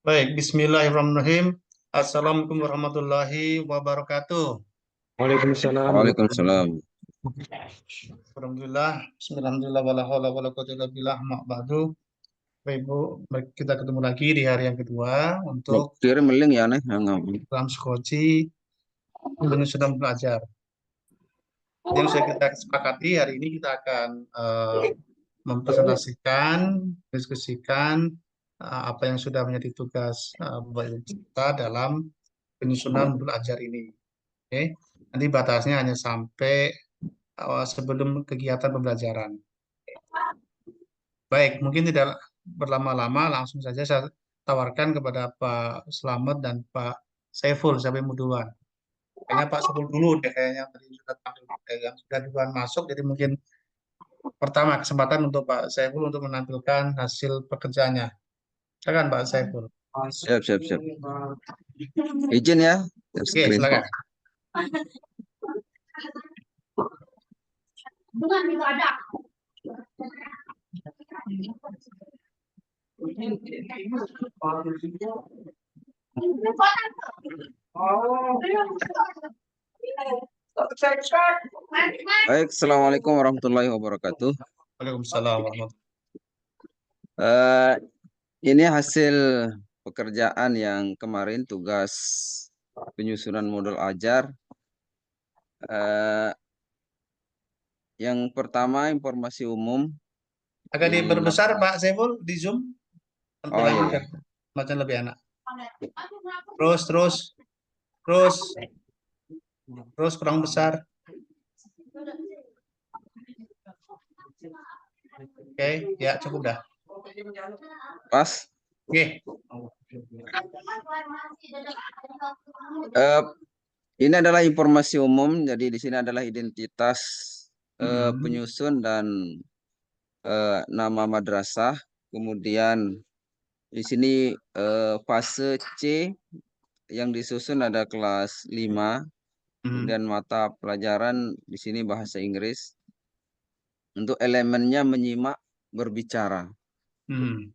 Baik, Bismillahirrahmanirrahim. Assalamualaikum warahmatullahi wabarakatuh. Waalaikumsalam. Waalaikumsalam. Alhamdulillah, Bismillahirrahmanirrahim. Wala haula wala quwwata illa billah. Ma ba'du. Baik, Ibu, baik, kita ketemu lagi di hari yang kedua untuk Kirim link ya nih yang ngapain. dalam skoci penyusunan belajar. Yang sudah kita sepakati hari ini kita akan mempresentasikan, diskusikan apa yang sudah menjadi tugas Bapak Ibu kita dalam penyusunan belajar ini. Oke, nanti batasnya hanya sampai sebelum kegiatan pembelajaran. Baik, mungkin tidak berlama-lama, langsung saja saya tawarkan kepada Pak Slamet dan Pak Saiful, siapa yang mau duluan. Kayaknya Pak Saiful dulu deh, kayaknya tadi sudah tampil, yang sudah duluan masuk, jadi mungkin pertama kesempatan untuk Pak Saiful untuk menampilkan hasil pekerjaannya. Silakan Pak Saiful. Siap, siap, siap. Izin ya, share Oke, screen. silakan. Baik, Assalamualaikum warahmatullahi wabarakatuh. Waalaikumsalam warahmatullahi Eh, ini hasil pekerjaan yang kemarin tugas penyusunan model ajar. Eh, yang pertama informasi umum. Agak diperbesar Pak Saiful di Zoom, Oh tampilannya iya, iya. biar macam lebih enak. Terus, terus, terus, terus kurang besar. Oke, ya cukup dah. Pas. Oke, Eh, ini adalah informasi umum, jadi di sini adalah identitas Hmm. penyusun dan nama madrasah. Kemudian di sini fase C yang disusun ada kelas 5. Hmm. Kemudian mata pelajaran di sini bahasa Inggris. Untuk elemennya menyimak, berbicara. Hmm.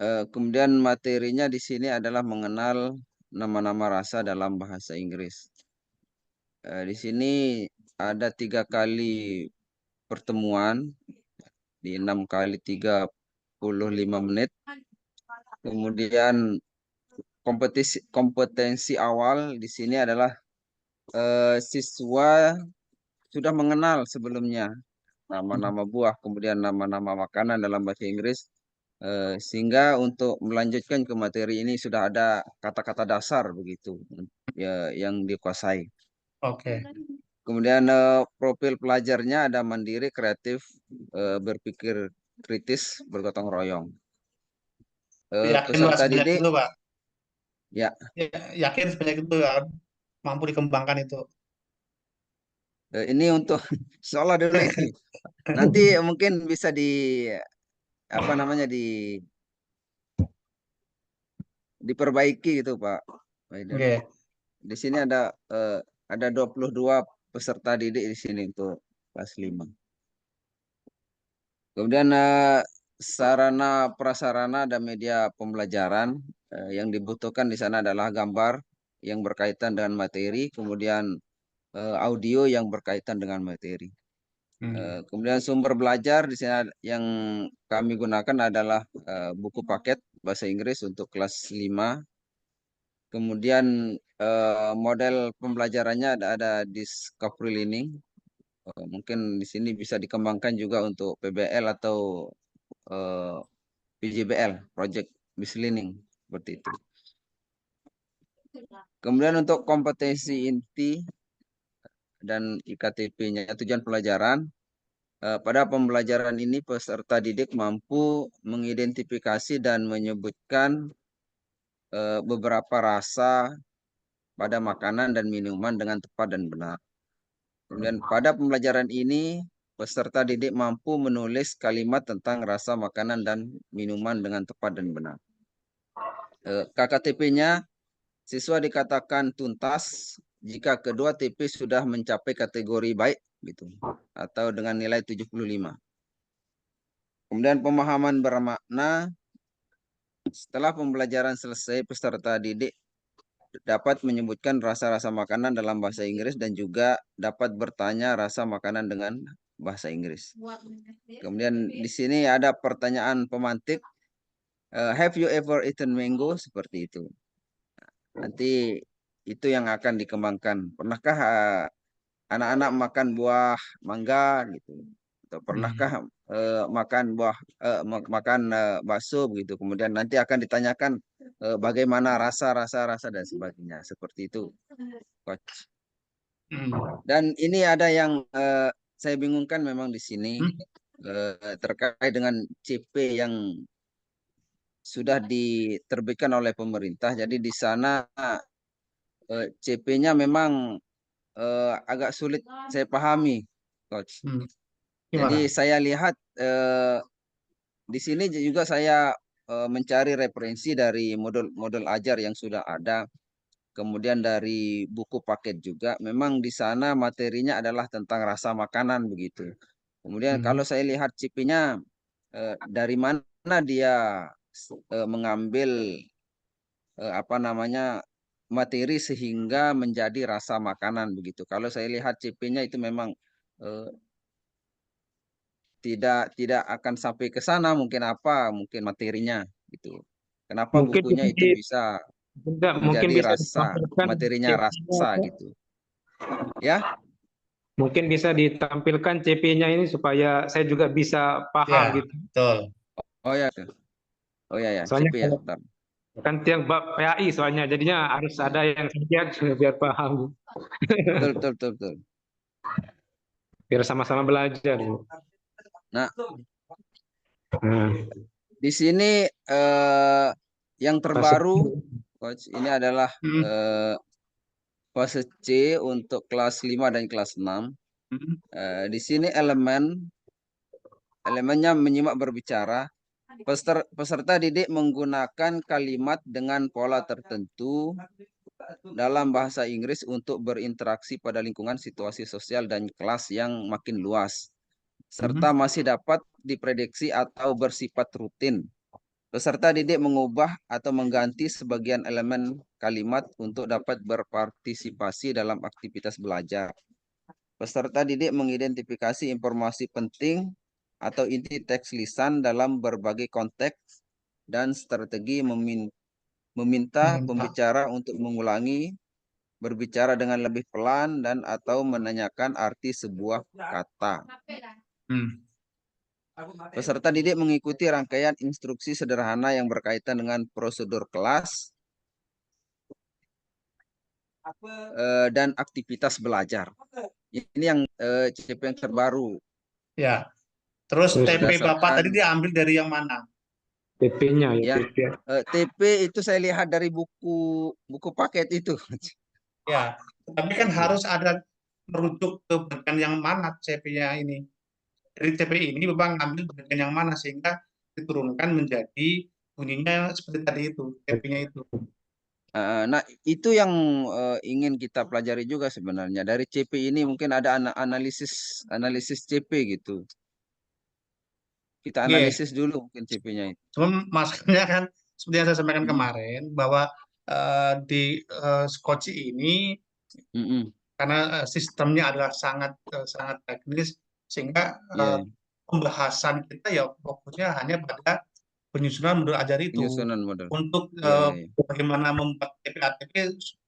Kemudian materinya di sini adalah mengenal nama-nama rasa dalam bahasa Inggris. Di sini ada 3 kali pertemuan di 6 kali 35 menit. Kemudian kompetensi awal di sini adalah siswa sudah mengenal sebelumnya nama-nama buah, kemudian nama-nama makanan dalam bahasa Inggris, sehingga untuk melanjutkan ke materi ini sudah ada kata-kata dasar begitu ya yang dikuasai. Oke. Kemudian profil pelajarnya ada mandiri, kreatif, berpikir kritis, bergotong royong. Yakin Pak Peserta sebanyak didik itu Pak? ya, Yakin sebanyak itu ya, mampu dikembangkan itu. ini untuk seolah dulu ini. Nanti mungkin bisa di apa namanya diperbaiki gitu Pak Waider. Oke. Di sini ada 22 peserta didik di sini untuk kelas 5. Kemudian sarana prasarana dan media pembelajaran yang dibutuhkan di sana adalah gambar yang berkaitan dengan materi, kemudian audio yang berkaitan dengan materi. Hmm. Kemudian sumber belajar di sini yang kami gunakan adalah buku paket bahasa Inggris untuk kelas 5. Kemudian model pembelajarannya ada discovery learning. Mungkin di sini bisa dikembangkan juga untuk PBL atau eh, PJBL, Project Based Learning, seperti itu. Kemudian untuk kompetensi inti dan IKTP-nya, tujuan pelajaran. Pada pembelajaran ini peserta didik mampu mengidentifikasi dan menyebutkan beberapa rasa pada makanan dan minuman dengan tepat dan benar. Kemudian pada pembelajaran ini peserta didik mampu menulis kalimat tentang rasa makanan dan minuman dengan tepat dan benar. KKTP-nya siswa dikatakan tuntas jika kedua TP sudah mencapai kategori baik gitu atau dengan nilai 75. Kemudian pemahaman bermakna Setelah pembelajaran selesai, peserta didik dapat menyebutkan rasa-rasa makanan dalam bahasa Inggris dan juga dapat bertanya rasa makanan dengan bahasa Inggris. Kemudian di sini ada pertanyaan pemantik, have you ever eaten mango? Seperti itu. Nanti itu yang akan dikembangkan. Pernahkah anak-anak makan buah mangga gitu? Atau pernahkah makan bakso begitu? Kemudian nanti akan ditanyakan bagaimana rasa dan sebagainya. Seperti itu, Coach. Dan ini ada yang saya bingungkan memang di sini terkait dengan CP yang sudah diterbitkan oleh pemerintah. Jadi di sana CP-nya memang agak sulit saya pahami, Coach. Jadi Gimana? saya lihat di sini juga saya mencari referensi dari modul ajar yang sudah ada. Kemudian dari buku paket juga, memang di sana materinya adalah tentang rasa makanan begitu. Kemudian kalau saya lihat CP-nya, dari mana dia mengambil apa namanya materi sehingga menjadi rasa makanan begitu. Kalau saya lihat CP-nya itu memang eh, tidak akan sampai ke sana, mungkin materinya gitu. Kenapa Mungkin bukunya itu bisa mungkin menjadi bisa rasa, ditampilkan materinya CP-nya, rasa gitu. Ya, mungkin bisa ditampilkan CP-nya ini supaya saya juga bisa paham Ya, gitu. betul. oh ya, oh ya ya, Soalnya CP ya. kalau Bentar. kan tiang bab PAI soalnya jadinya harus Ya. ada yang lihat biar paham, Betul, betul, betul, betul. biar sama-sama belajar. Nah, Nah, di sini yang fase terbaru, Coach, ini adalah Hmm. fase C untuk kelas 5 dan kelas 6. Di sini elemennya menyimak berbicara. Peserta didik menggunakan kalimat dengan pola tertentu dalam bahasa Inggris untuk berinteraksi pada lingkungan situasi sosial dan kelas yang makin luas, serta masih dapat diprediksi atau bersifat rutin. Peserta didik mengubah atau mengganti sebagian elemen kalimat untuk dapat berpartisipasi dalam aktivitas belajar. Peserta didik mengidentifikasi informasi penting atau inti teks lisan dalam berbagai konteks dan strategi meminta pembicara untuk mengulangi, berbicara dengan lebih pelan dan atau menanyakan arti sebuah kata. Peserta didik mengikuti rangkaian instruksi sederhana yang berkaitan dengan prosedur kelas dan aktivitas belajar. Ini yang CP yang terbaru. Ya. Terus TP Bapak tadi Berdasarkan diambil dari yang mana? TP-nya ya, ya TP. TP itu saya lihat dari buku paket itu. Ya, tapi kan harus ada merujuk ke bagian yang mana CP-nya ini. Dari CP ini Bapak ngambil bagian yang mana sehingga diturunkan menjadi bunyinya seperti tadi itu, CP-nya itu. Nah, itu yang ingin kita pelajari juga sebenarnya. Dari CP ini mungkin ada analisis CP gitu. Kita Oke, analisis dulu mungkin CP-nya itu. cuma masalahnya kan seperti yang saya sampaikan Mm, kemarin bahwa di Skoci ini mm. karena sistemnya adalah sangat teknis sehingga Iya, pembahasan kita ya fokusnya hanya pada penyusunan modul ajar itu penyusunan model. untuk Iya, iya, iya. bagaimana membuat TP-ATP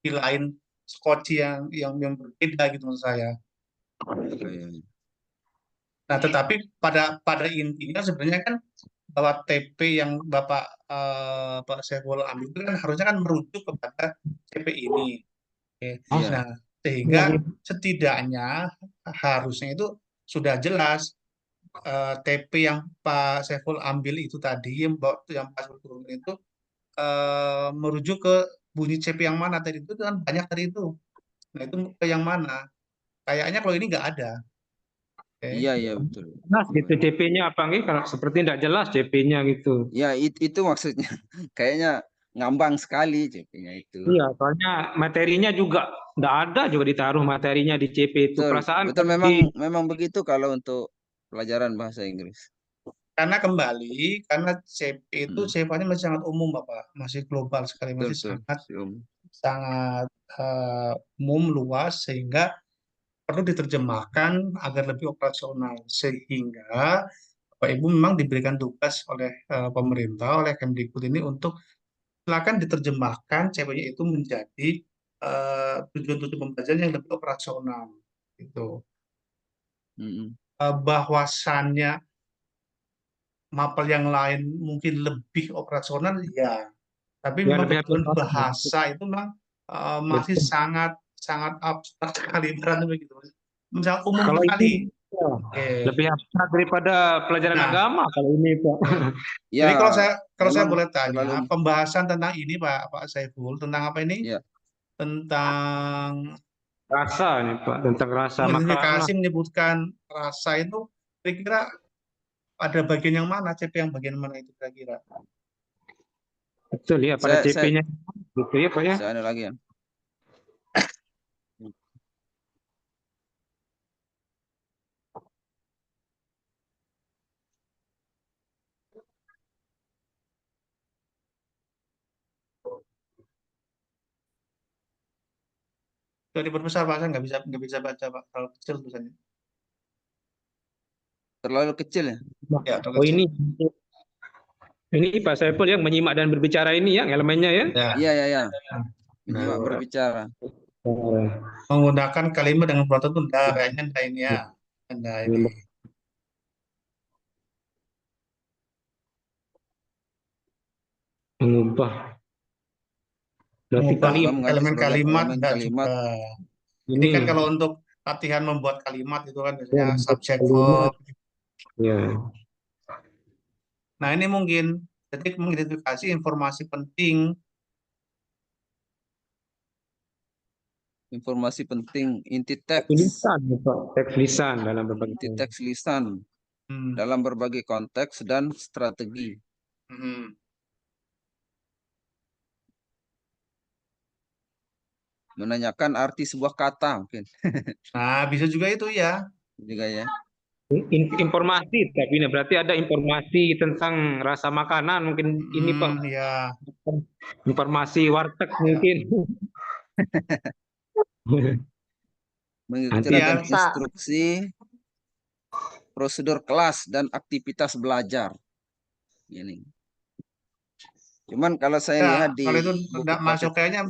di lain skoci yang berbeda gitu menurut saya. Iya, iya. Nah, tetapi pada intinya sebenarnya kan bahwa TP yang Pak Saiful ambil itu kan harusnya kan merujuk kepada TP ini. Oke. Iya, Nah, sehingga setidaknya harusnya itu sudah jelas TP yang Pak Saiful ambil itu tadi yang Pak Saiful turunkan itu merujuk ke bunyi CP yang mana tadi itu kan banyak tadi itu. Nah, itu ke yang mana? Kayaknya kalau ini nggak ada. iya, Oke. iya, betul. Jelas Betul, gitu betul. CP-nya apa enggak kalau seperti tidak jelas CP-nya gitu. Ya, itu maksudnya. Kayaknya ngambang sekali CP-nya itu. Iya, soalnya materinya juga tidak ada juga ditaruh materinya di CP itu. Betul, Perasaan betul kalau di memang begitu kalau untuk pelajaran bahasa Inggris. karena kembali, karena CP itu Hmm, sifatnya masih sangat umum, Bapak, masih global sekali, betul masih betul. sangat Sium. sangat umum luas sehingga perlu diterjemahkan agar lebih operasional sehingga Bapak Ibu memang diberikan tugas oleh pemerintah, oleh Kemdikbud ini untuk silakan diterjemahkan CP-nya itu menjadi tujuan-tujuan pembelajaran yang lebih operasional gitu. Mm-mm. Bahwasannya mapel yang lain mungkin lebih operasional ya, tapi Ya memang lebih kebetulan aplikasi. bahasa itu memang masih Betul. sangat sangat abstrak sekali ibaratnya begitu. Sangat umum Kalau ini sekali. ya, Oke. lebih abstrak daripada pelajaran Nah, agama kalau ini Pak. Ya, jadi kalau saya memang boleh terlalu tanya, pembahasan tentang ini Pak Saiful, tentang apa ini? ya. Tentang Rasa nih Pak, tentang rasa mengidentifikasi makanan. menyebutkan rasa itu kira-kira ada bagian yang mana, CP yang bagian mana itu kira-kira? Betul ya, pada Saya CP-nya gitu ya Pak ya. saya ada lagi ya. Jadi diperbesar Pak, saya nggak bisa baca Pak, terlalu kecil tulisannya. Terlalu kecil ya. Ya, terlalu Oh kecil. ini Pak Saiful yang menyimak dan berbicara ini ya elemennya ya. Ya. Iya ya ya. Menyimak Nah, berbicara. Oh, menggunakan kalimat dengan proton itu enggak, kayaknya enggak ini ya. Enggak ini. mengubah. Berarti Mengubah Coba kalimat mengganti elemen sebagian kalimat elemen enggak kalimat. juga. Ini ini kan kalau untuk latihan membuat kalimat itu kan biasanya yang membuat subjek kalimat verb. ya. Nah, ini mungkin jadi mengidentifikasi informasi penting. Informasi penting, inti teks, Tulisan ya, Pak, teks lisan dalam inti berbagai. teks lisan Hmm. dalam berbagai konteks dan strategi. Hmm. Menanyakan arti sebuah kata mungkin Nah, bisa juga itu ya. juga ya. Informasi, tapi ini berarti ada informasi tentang rasa makanan mungkin ini Pak. Ya, Informasi warteg ya. mungkin. Nanti Mengutarakan Ya, instruksi, prosedur kelas dan aktivitas belajar. Ini. Cuman kalau saya ya, lihat di kalau itu buku tidak masuk paket, kayaknya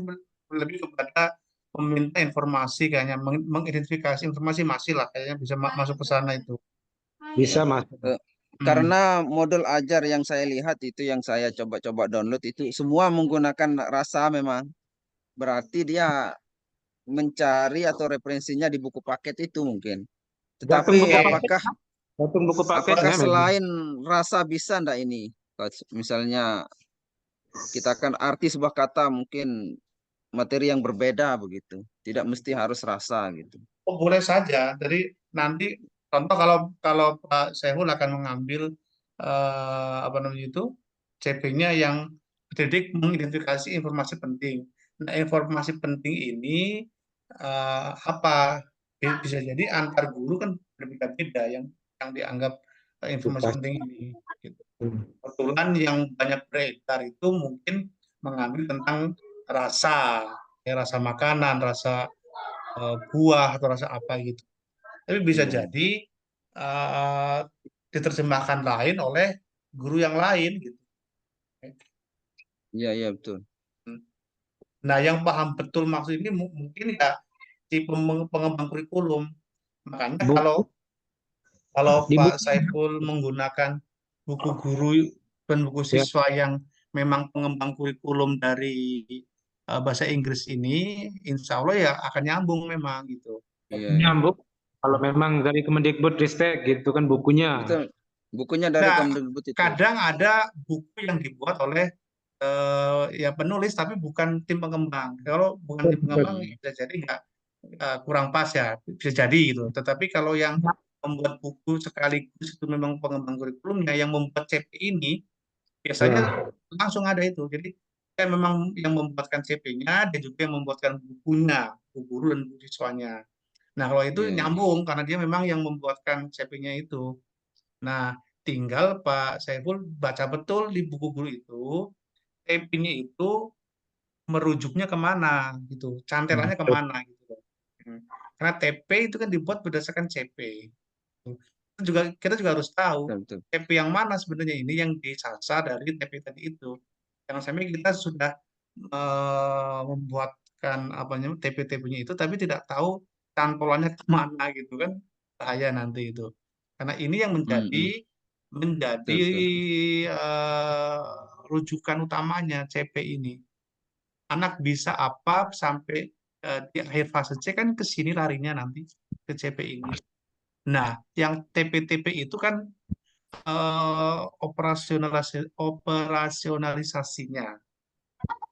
lebih kepada meminta informasi kayaknya mengidentifikasi informasi masih lah kayaknya bisa masuk ke sana itu. bisa masuk. eh, Hmm. karena modul ajar yang saya lihat itu yang saya coba-coba download itu semua menggunakan rasa memang. Berarti dia mencari atau referensinya di buku paket itu mungkin. Gantung Tetapi buku Oke. paket, apakah gantung buku apakah paketnya memang. selain rasa bisa ndak ini? Coach? Misalnya kita kan arti sebuah kata mungkin materi yang berbeda begitu. Tidak mesti harus rasa gitu. Oh, boleh saja. Jadi nanti contoh kalau kalau Pak Sehul akan mengambil apa namanya itu CP-nya yang didik mengidentifikasi informasi penting. Nah, informasi penting ini apa? Bisa jadi antar guru kan berbeda-beda yang dianggap informasi Bukan. penting ini. Gitu. Kebetulan yang banyak beredar itu mungkin mengambil tentang rasa, ya, rasa makanan, rasa buah atau rasa apa gitu. Tapi bisa Iya, jadi eh, diterjemahkan lain oleh guru yang lain gitu. iya, iya betul. Nah, yang paham betul maksud ini mungkin ya si pengembang kurikulum. Makanya kalau Buku kalau di Pak buku Saiful menggunakan buku guru dan buku ya. siswa yang memang pengembang kurikulum dari bahasa Inggris ini, insya Allah ya akan nyambung memang gitu. Iya, iya. Nyambung kalau memang dari Kemendikbud Ristek gitu kan bukunya. Betul. Bukunya dari Nah, Kemdikbud itu. kadang ada buku yang dibuat oleh ya penulis tapi bukan tim pengembang. Kalau bukan tim pengembang bisa jadi nggak kurang pas ya, bisa jadi gitu. Tetapi kalau yang membuat buku sekaligus itu memang pengembang kurikulumnya yang membuat CP ini biasanya Ya, langsung ada itu. Jadi saya memang yang membuatkan CP-nya dan juga yang membuatkan bukunya, buku guru dan buku siswanya. Nah, kalau itu Iya, iya. nyambung karena dia memang yang membuatkan CP-nya itu. Nah, tinggal Pak Saiful baca betul di buku guru itu, TP-nya itu merujuknya kemana gitu, cantelannya Betul. kemana gitu loh. Hmm. Karena TP itu kan dibuat berdasarkan CP. Kita juga harus tahu betul, betul. TP yang mana sebenarnya ini yang disasar dari TP tadi itu. Jangan sampai kita sudah membuatkan apa namanya TP-TP-nya itu tapi tidak tahu cantolannya kemana gitu kan, bahaya nanti itu. Karena ini yang menjadi Mm-mm. menjadi Betul, betul. eh, rujukan utamanya CP ini. Anak bisa apa sampai di akhir fase C kan ke sini larinya nanti ke CP ini. Nah, yang TP-TP itu kan operasionalisasinya,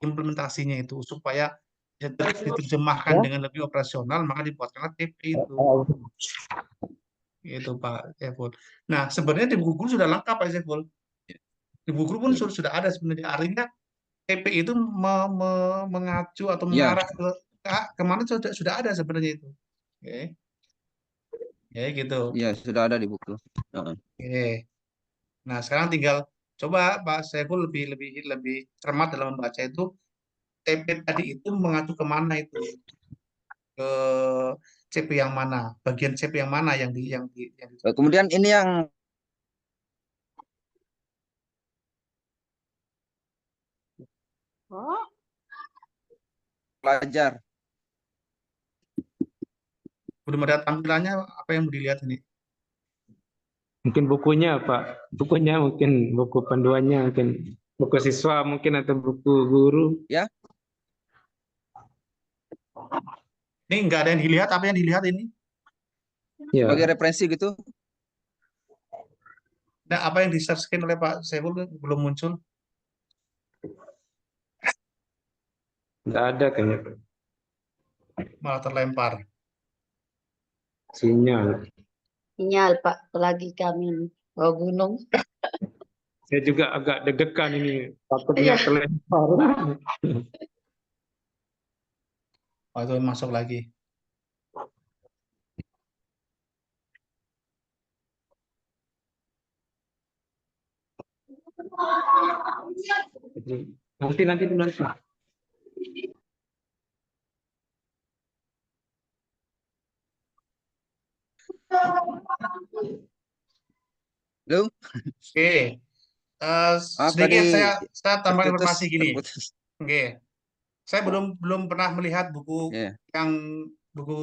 implementasinya itu supaya bisa diterjemahkan Ya. dengan lebih operasional, maka dibuatkanlah TP itu. Itu Pak Saiful. Nah, sebenarnya di buku guru sudah lengkap Pak Saiful. Di buku guru pun sudah ada sebenarnya. Artinya TP itu mengacu atau Ya, mengarah kemana sudah ada sebenarnya itu. Oke, ya gitu. ya sudah ada di buku. Heeh. Oke. Nah, sekarang tinggal coba Pak Saiful lebih lebih lebih cermat dalam membaca itu TP tadi itu mengacu kemana itu, ke CP yang mana, bagian CP yang mana yang Kemudian ini yang pelajar. belum ada tampilannya, apa yang mau dilihat ini? Mungkin bukunya, Pak. Bukunya mungkin buku panduannya, mungkin buku siswa mungkin atau buku guru. Ya, Ini nggak ada yang dilihat, apa yang dilihat ini? sebagai Ya, referensi gitu. Nah, apa yang di-search-kan oleh Pak Saiful belum muncul, nggak ada kayaknya, Pak. malah terlempar. Sinyal. Sinyal Pak, lagi kami bawa gunung. Saya juga agak deg-degan ini, takutnya Iya. terlempar. Oh, itu masuk lagi. Nanti dulu nanti. Lu, Oke, maaf tadi sedikit saya tambah informasi gini. terputus. Oke, saya belum belum pernah melihat buku Ya, yang buku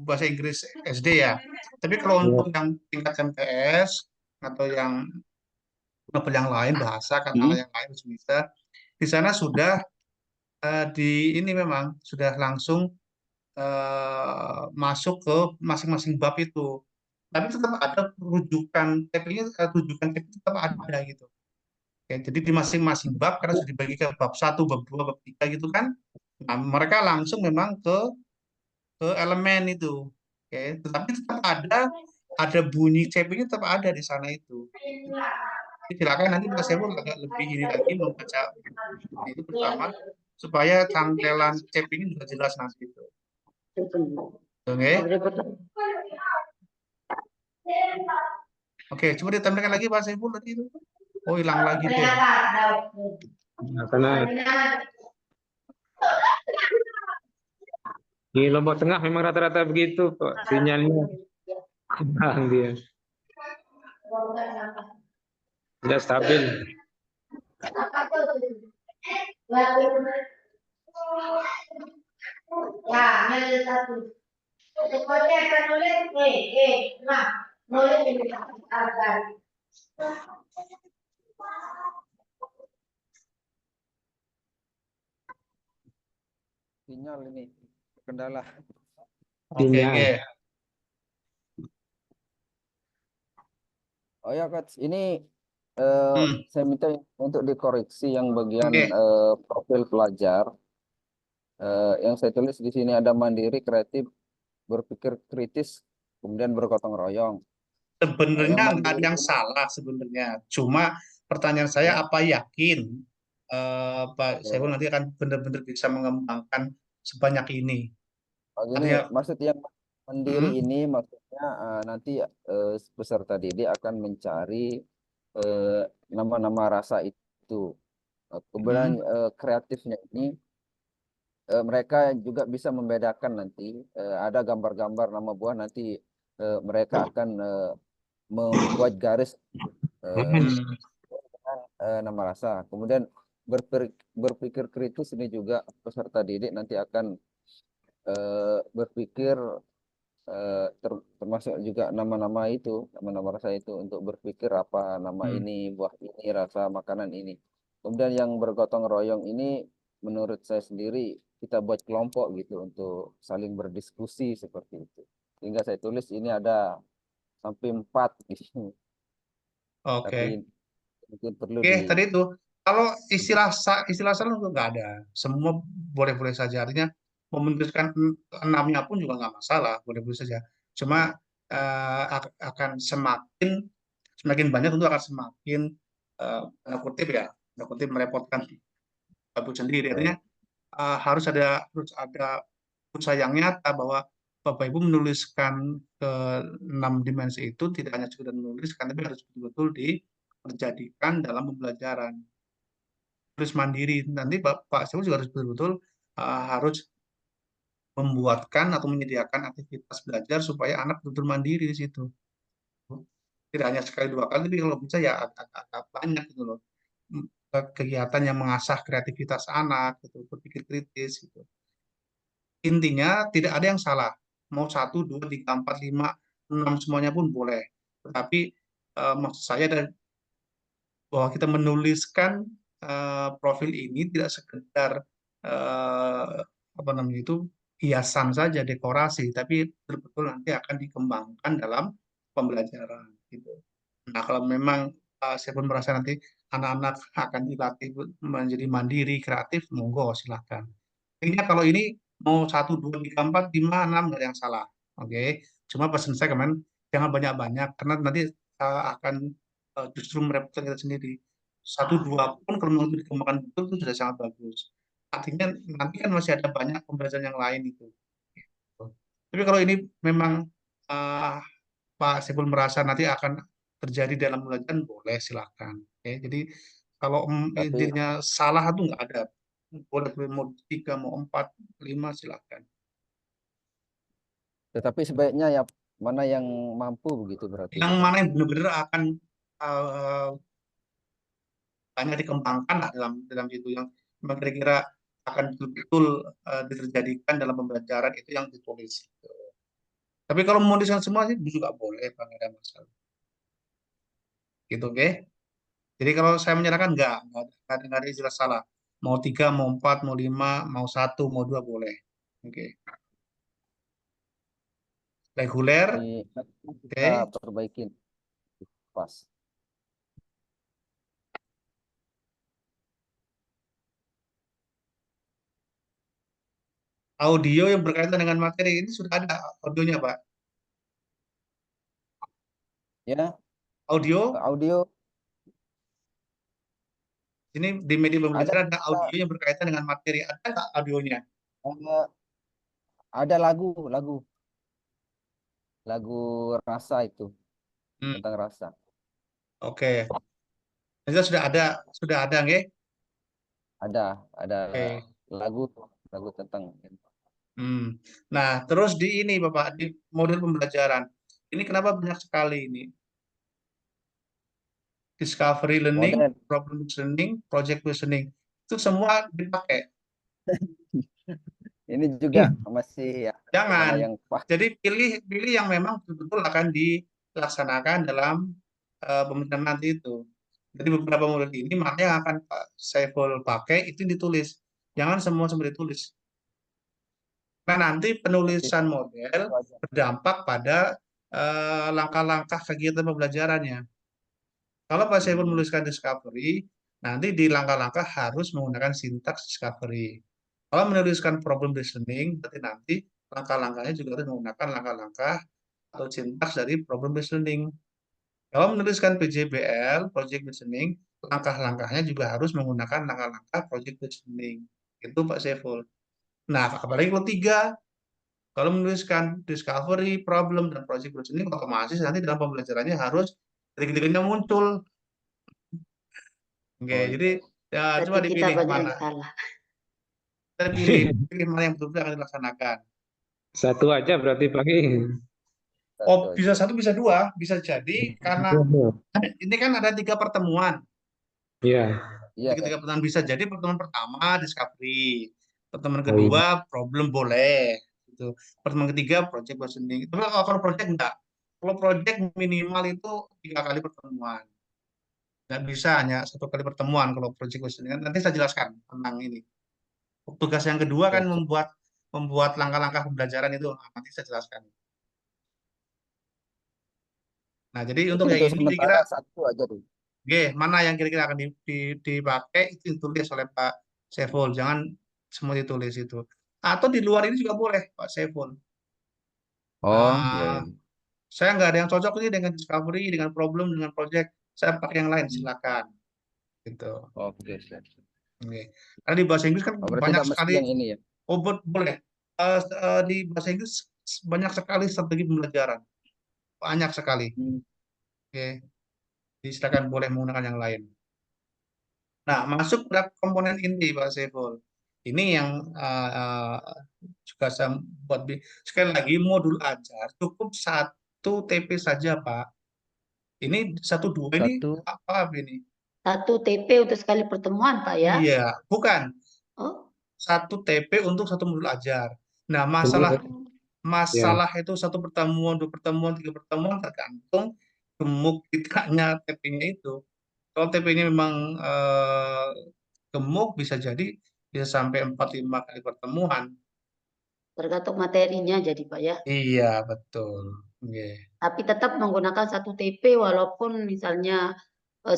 bahasa Inggris SD ya. Tapi kalau Ya. untuk yang tingkat MTS atau yang level yang lain, bahasa Hmm. katakanlah yang lain bisa, di sana sudah di ini memang sudah langsung masuk ke masing-masing bab itu. Tapi tetap ada rujukan TP-nya, rujukan TP tetap ada gitu. Oke, jadi di masing-masing bab karena sudah dibagi ke bab satu, bab 2, bab 3 gitu kan. Nah, mereka langsung memang ke elemen itu. Oke, tetapi tetap ada bunyi CP-nya tetap ada di sana itu. Jadi silakan nanti Mas Ewo agak lebih ini lagi membaca itu pertama supaya cantelan CP-nya juga jelas nanti itu. Oke. Oke, coba ditampilkan lagi Pak Saiful tadi itu. Oh, hilang lagi deh. Nah, karena di Lombok Tengah memang rata-rata begitu, Pak. Sinyalnya kurang dia, tidak stabil. Ya, ambil satu. Pokoknya akan nulis, nah, nulis ini akan. Sinyal ini kendala. Oke, Sinyal. oke. Oh ya, Coach, ini Hmm, saya minta untuk dikoreksi yang bagian oke. profil pelajar. Yang saya tulis di sini ada mandiri, kreatif, berpikir kritis, kemudian bergotong royong. Yang Sebenarnya nggak ada mandiri yang ini, salah sebenarnya. Cuma pertanyaan saya, ya, apa yakin Pak Saiful ya. nanti akan benar-benar bisa mengembangkan sebanyak ini? Oh, gini, Artinya, maksud yang mandiri hmm, ini maksudnya nanti peserta didik akan mencari nama-nama rasa itu. Kemudian kreatifnya ini mereka juga bisa membedakan nanti ada gambar-gambar nama buah nanti mereka akan membuat garis Hmm. dengan nama rasa. Kemudian berpikir kritis ini juga peserta didik nanti akan berpikir termasuk juga nama-nama itu, nama-nama rasa itu untuk berpikir apa nama ini, buah ini, rasa makanan ini. Kemudian yang bergotong royong ini menurut saya sendiri kita buat kelompok gitu untuk saling berdiskusi seperti itu. Sehingga saya tulis ini ada sampai 4 gitu. Oke. Tapi mungkin perlu Oke, tadi itu kalau istilah salah itu nggak ada, semua boleh-boleh saja. Artinya memutuskan enamnya pun juga nggak masalah, boleh-boleh saja. Cuma akan semakin banyak tentu akan semakin tanda kutip ya, tanda kutip merepotkan Bapak sendiri. Artinya harus ada usaha yang nyata bahwa Bapak Ibu menuliskan ke 6 dimensi itu tidak hanya sekedar menuliskan, tapi harus betul-betul diperjadikan dalam pembelajaran. Terus mandiri, nanti Pak Sewu juga harus betul-betul harus membuatkan atau menyediakan aktivitas belajar supaya anak betul-betul mandiri di situ. Tidak hanya sekali dua kali, tapi kalau bisa ya agak banyak gitu loh. Kegiatan yang mengasah kreativitas anak, gitu, berpikir kritis gitu. Intinya tidak ada yang salah. Mau 1, 2, 3, 4, 5, 6 semuanya pun boleh. Tetapi maksud saya bahwa kita menuliskan profil ini tidak sekedar apa namanya itu hiasan saja, dekorasi, tapi betul-betul nanti akan dikembangkan dalam pembelajaran gitu. Nah, kalau memang saya pun merasa nanti anak-anak akan dilatih menjadi mandiri, kreatif, monggo silahkan. Intinya kalau ini mau 1, 2, 3, 4, 5, 6 nggak ada yang salah. Oke. Cuma pesan saya kemarin jangan banyak-banyak karena nanti akan justru merepotkan kita sendiri. 1, 2 pun kalau mau dikembangkan betul itu sudah sangat bagus. Artinya nanti kan masih ada banyak pembelajaran yang lain itu. Tapi kalau ini memang uh, Pak Sipul merasa nanti akan terjadi dalam pembelajaran, boleh silahkan. Oke, jadi kalau tapi intinya salah itu nggak ada. Boleh mau 3, mau 4, 5 silahkan. tetapi sebaiknya ya mana yang mampu begitu berarti Yang itu Pak. mana yang benar-benar akan uh, banyak dikembangkan lah dalam dalam itu yang memang kira-kira akan betul-betul diterjadikan dalam pembelajaran itu yang ditulis. Tapi kalau menuliskan semua sih juga boleh, Bang, nggak ada masalah. Gitu, oke? Jadi kalau saya menyarankan nggak ada istilah salah. Mau 3, mau 4, mau 5, mau 1, mau 2 boleh. Oke. Reguler, Tapi kita oke. perbaikin pas. Audio yang berkaitan dengan materi ini sudah ada audionya, Pak. Ya, Audio, audio ini di media ada pembelajaran ada audio yang berkaitan dengan materi. Ada nggak audionya? ada, ada lagu rasa itu Hmm, tentang rasa. oke. Itu sudah ada, nggih? Ada Oke. lagu lagu tentang Hmm. Nah, terus di ini, Bapak, di model pembelajaran. Ini kenapa banyak sekali ini? Discovery learning, modern. problem listening, project listening. Itu semua dipakai. Ini juga masih ya mana Jangan. yang pas. Jadi pilih yang memang betul-betul akan dilaksanakan dalam pemerintahan nanti itu. Jadi beberapa model ini mana yang akan Pak Saiful pakai itu ditulis. Jangan semua ditulis. Nah, nanti Berarti penulisan model itu aja. berdampak pada langkah-langkah kegiatan pembelajarannya. Kalau Pak Saiful Hmm, menuliskan discovery, nanti di langkah-langkah harus menggunakan sintaks discovery. Kalau menuliskan problem listening, berarti nanti langkah-langkahnya juga harus menggunakan langkah-langkah atau sintaks dari problem listening. Kalau menuliskan PJBL, project listening, langkah-langkahnya juga harus menggunakan langkah-langkah project listening. Itu Pak Saiful. Nah, apalagi kalau 3, kalau menuliskan discovery, problem, dan project listening, otomatis nanti dalam pembelajarannya harus ketika muncul Oke, Oh, jadi ya coba Berarti kita dipilih banyak yang mana. salah. Kita pilih mana yang betul-betul akan dilaksanakan. Satu aja berarti Pak Ki. Oh, satu bisa aja. satu, bisa dua, bisa jadi karena ini kan ada 3 pertemuan. Iya. Iya, Ketika pertemuan bisa jadi pertemuan pertama discovery, pertemuan Oh iya. kedua problem boleh, gitu. Pertemuan ketiga project questioning. Tapi kalau project enggak. Kalau project minimal itu 3 kali pertemuan. Nggak bisa hanya 1 kali pertemuan kalau project questioning. Nanti saya jelaskan tentang ini. Tugas yang kedua kan siap, siap. membuat membuat langkah-langkah pembelajaran itu. Nah, nanti saya jelaskan. Nah, jadi Mungkin untuk yang untuk ini kira-kira sementara satu aja tuh. mana yang kira-kira akan dipakai itu ditulis oleh Pak Saiful. Jangan semua ditulis itu. Atau di luar ini juga boleh Pak Saiful. Oh, iya, Ah, iya. saya nggak ada yang cocok ini dengan discovery, dengan problem, dengan project. Saya pakai yang lain, silakan. Gitu. Oke, siap, siap. Oke. Karena di bahasa Inggris kan Oh, berarti banyak tidak mesti sekali. yang ini ya. Oh, boleh. Di bahasa Inggris banyak sekali strategi pembelajaran. Banyak sekali. Hmm. Oke. Jadi silakan boleh menggunakan yang lain. Nah, masuk pada komponen inti, Pak Saiful. Ini yang juga saya buat. Sekali lagi, modul ajar cukup 1 TP saja, Pak. Ini 1 2 ini Satu. apa ini? 1 TP untuk sekali pertemuan, Pak ya. Iya, bukan. Oh, 1 TP untuk 1 modul ajar. Nah, Ini ya. masalah itu 1 pertemuan, 2 pertemuan, 3 pertemuan tergantung gemuk tidaknya TP-nya itu. Kalau TP-nya memang gemuk bisa jadi bisa sampai 4 5 kali pertemuan. tergantung materinya jadi, Pak ya. Iya, betul. Oke. Tapi tetap menggunakan 1 TP walaupun misalnya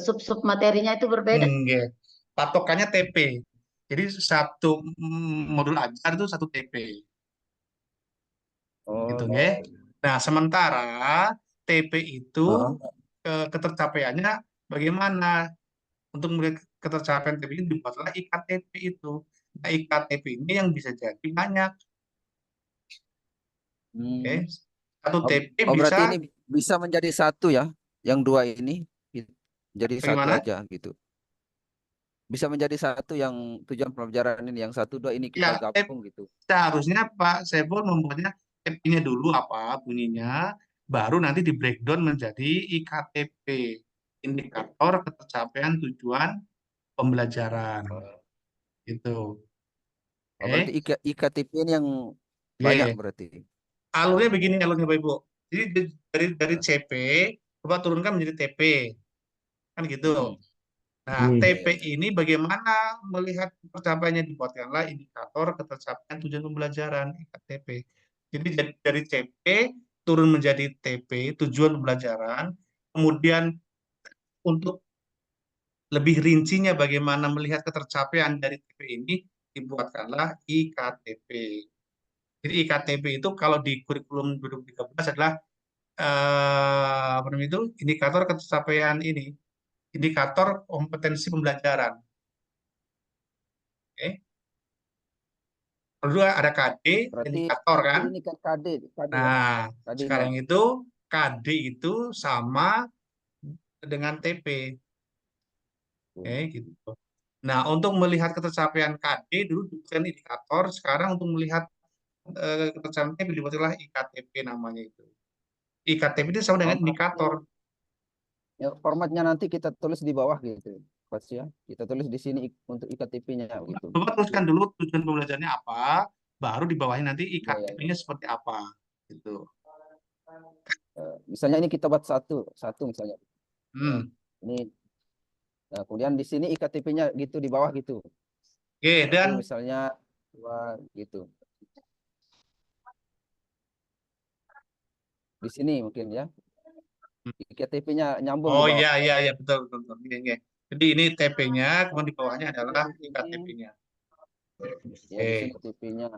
sub-sub materinya itu berbeda. Oke. Patokannya TP. Jadi modul ajar itu 1 TP. Gitu, Oh, nggih. gitu. Nah, sementara TP itu Oh, ketercapaiannya bagaimana? Untuk melihat ketercapaian TP ini dibuatlah IKTP itu. Nah, IKTP ini yang bisa jadi banyak. Oke. hmm. 1 TP Oh, berarti bisa ini bisa menjadi satu ya. Yang dua ini jadi satu bagaimana? aja gitu. Bisa menjadi satu yang tujuan pelajaran ini, yang satu dua ini kita Ya, gabung gitu. seharusnya Pak Saiful membuatnya TP-nya dulu apa bunyinya, baru nanti di breakdown menjadi IKTP, indikator ketercapaian tujuan pembelajaran. Gitu. Oh, berarti Oke. IKTP ini yang banyak Oke. berarti. Alurnya begini alurnya Bapak Ibu. Jadi dari CP coba turunkan menjadi TP. Kan gitu. Hmm. Nah, Hmm. Ya, TP ya, ya. ini bagaimana melihat pencapaiannya dibuatkanlah indikator ketercapaian tujuan pembelajaran IKTP. Jadi dari CP turun menjadi TP tujuan pembelajaran, kemudian untuk lebih rincinya bagaimana melihat ketercapaian dari TP ini dibuatkanlah IKTP. Jadi IKTP itu kalau di kurikulum 2013 adalah apa namanya itu indikator ketercapaian ini, indikator kompetensi pembelajaran. Oke. Kedua ada KD, Berarti indikator kan. ini kan KD ya. Nah, KD-nya. sekarang itu KD itu sama dengan TP. Oke, gitu. Nah, untuk melihat ketercapaian KD dulu bukan indikator, sekarang untuk melihat ketercapaian TP dibuatlah IKTP namanya itu. IKTP itu sama Oh, dengan berarti indikator. ya, formatnya nanti kita tulis di bawah gitu, Pas ya. Kita tulis di sini untuk IKTP-nya gitu. Bapak tuliskan dulu tujuan pembelajarannya apa, baru di bawahnya nanti Ya, ya, ya. IKTP-nya seperti apa. Gitu. Misalnya ini kita buat satu, satu misalnya. Ya, Hmm. ini. Nah, kemudian di sini IKTP-nya gitu di bawah gitu. Oke, Satu dan misalnya dua gitu. Di sini mungkin ya. IKTP-nya nyambung di oh bawah. iya iya iya betul betul, betul. Iya, iya. Jadi ini TP-nya, kemudian di bawahnya adalah Ini IKTP-nya. ya di sini Oke. IKTP-nya.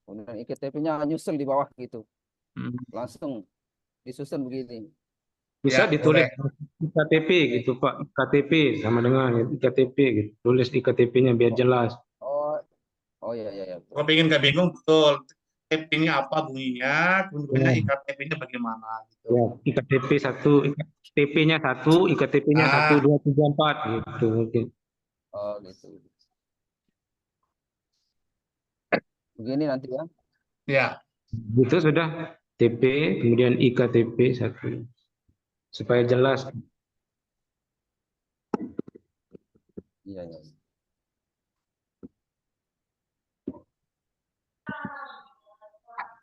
Kemudian IKTP-nya nyusul di bawah gitu. Hmm. Langsung disusun begini. Bisa Ya, ditulis boleh. IKTP gitu Pak. KTP sama dengan IKTP gitu. Tulis IKTP-nya biar jelas. Oh, oh ya ya ya. Kalau pengen nggak bingung, betul. TP-nya apa bunyinya, kemudian Ya, IKTP-nya bagaimana gitu. ya, IKTP satu, TP-nya satu, IKTP-nya satu, Ah, dua, tiga, empat gitu mungkin. Oh gitu. Begini nanti ya. ya, Gitu sudah TP, kemudian IKTP satu, supaya jelas. Iya, iya.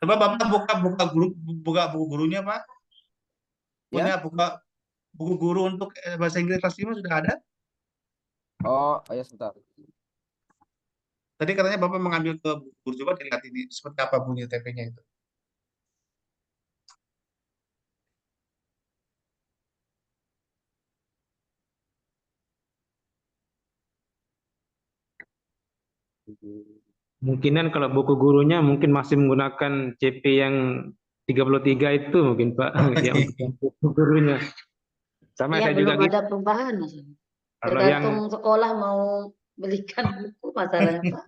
coba Bapak buka buku gurunya Pak. Ya? Punya buka buku guru untuk bahasa Inggris kelas 5 sudah ada. Oh, ya sebentar. Tadi katanya Bapak mengambil ke buku guru, coba dilihat ini seperti apa bunyi TP-nya itu. Mungkinan kalau buku gurunya mungkin masih menggunakan CP yang 33 itu mungkin Pak, ya untuk yang buku gurunya. Sama Iya, saya juga belum gitu. ada perubahan, Mas. Kalau yang Tergantung sekolah mau belikan buku masalahnya, Pak.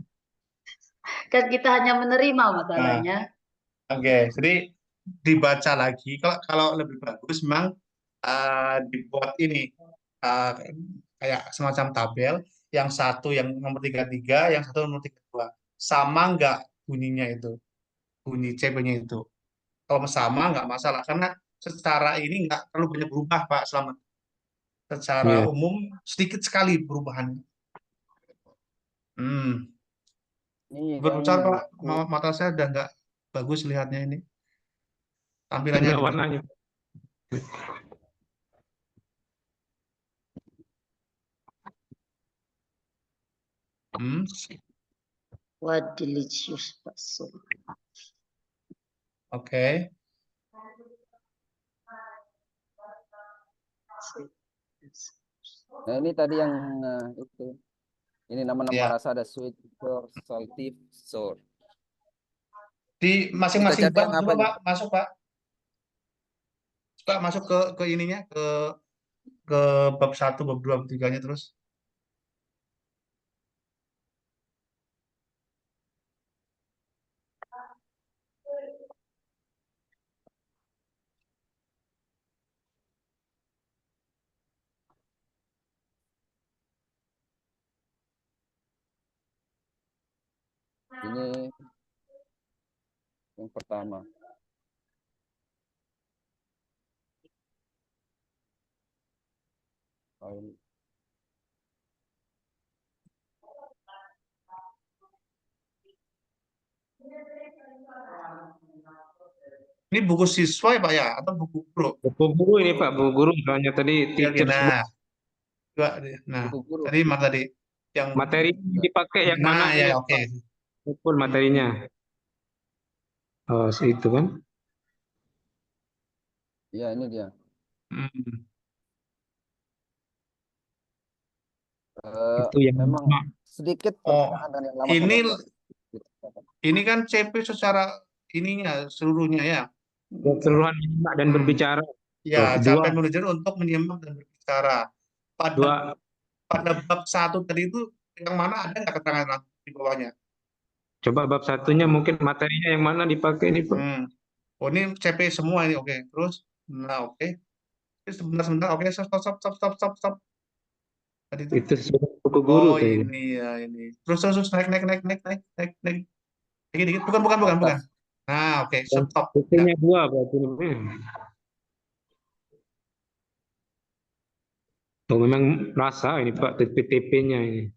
Kan kita hanya menerima Nah, masalahnya. oke, jadi dibaca lagi. Kalau kalau lebih bagus, memang dibuat ini uh, kayak semacam tabel. Yang satu yang nomor 33, yang satu nomor 32. Sama nggak bunyinya itu, bunyi CP-nya itu. Kalau sama nggak masalah, karena secara ini nggak terlalu banyak berubah, Pak. Selama secara ya, umum sedikit sekali perubahan. Hmm. Ini kayaknya Berbicara Pak, buku. mata saya udah nggak bagus lihatnya ini. Tampilannya nggak gitu. warnanya. Hmm. What delicious bakso. Oke. Nah, ini tadi yang itu. Ini nama-nama Ya. rasa ada sweet, sour, salty, sour. Di Kita masing-masing cari bab yang apa coba ini? Pak, masuk Pak. Coba masuk ke ininya ke bab satu, bab 2, bab 3-nya terus. Ini yang pertama. Oh, Ini buku siswa ya Pak ya atau buku guru? Buku guru ini Pak, buku guru soalnya tadi Oke, oke. teacher's book. Coba, nah, buku guru. tadi mana tadi yang Materi yang dipakai yang mana nah ya ini oke. Pak? Betul materinya. Hmm, Oh, itu kan. Ya, ini dia. hmm. Eh, Itu yang memang lama. sedikit Oh, perbedaan dengan yang lama sama ini yang baru. ini kan CP secara ininya seluruhnya ya. Keseluruhan menyimak dan Hmm. berbicara. Ya, Tuh, capaian manajer untuk menyimak dan berbicara. Pada dua, pada bab satu tadi itu yang mana ada nggak keterangan di bawahnya? coba bab satunya mungkin materinya yang mana dipakai nih Pak? Hmm. Oh ini CP semua ini oke. Terus, nah oke. Sebentar sebentar oke stop stop stop stop stop stop. Tadi itu. Itu sesuai buku guru Oh kayaknya. ini ya ini. Terus terus terus, naik naik naik naik naik naik naik. Dikit dikit. Bukan bukan bukan bukan. Atas. Nah oke Dan stop. Ya. bukunya dua berarti ini. Oh, memang rasa ini Pak TP-nya ini.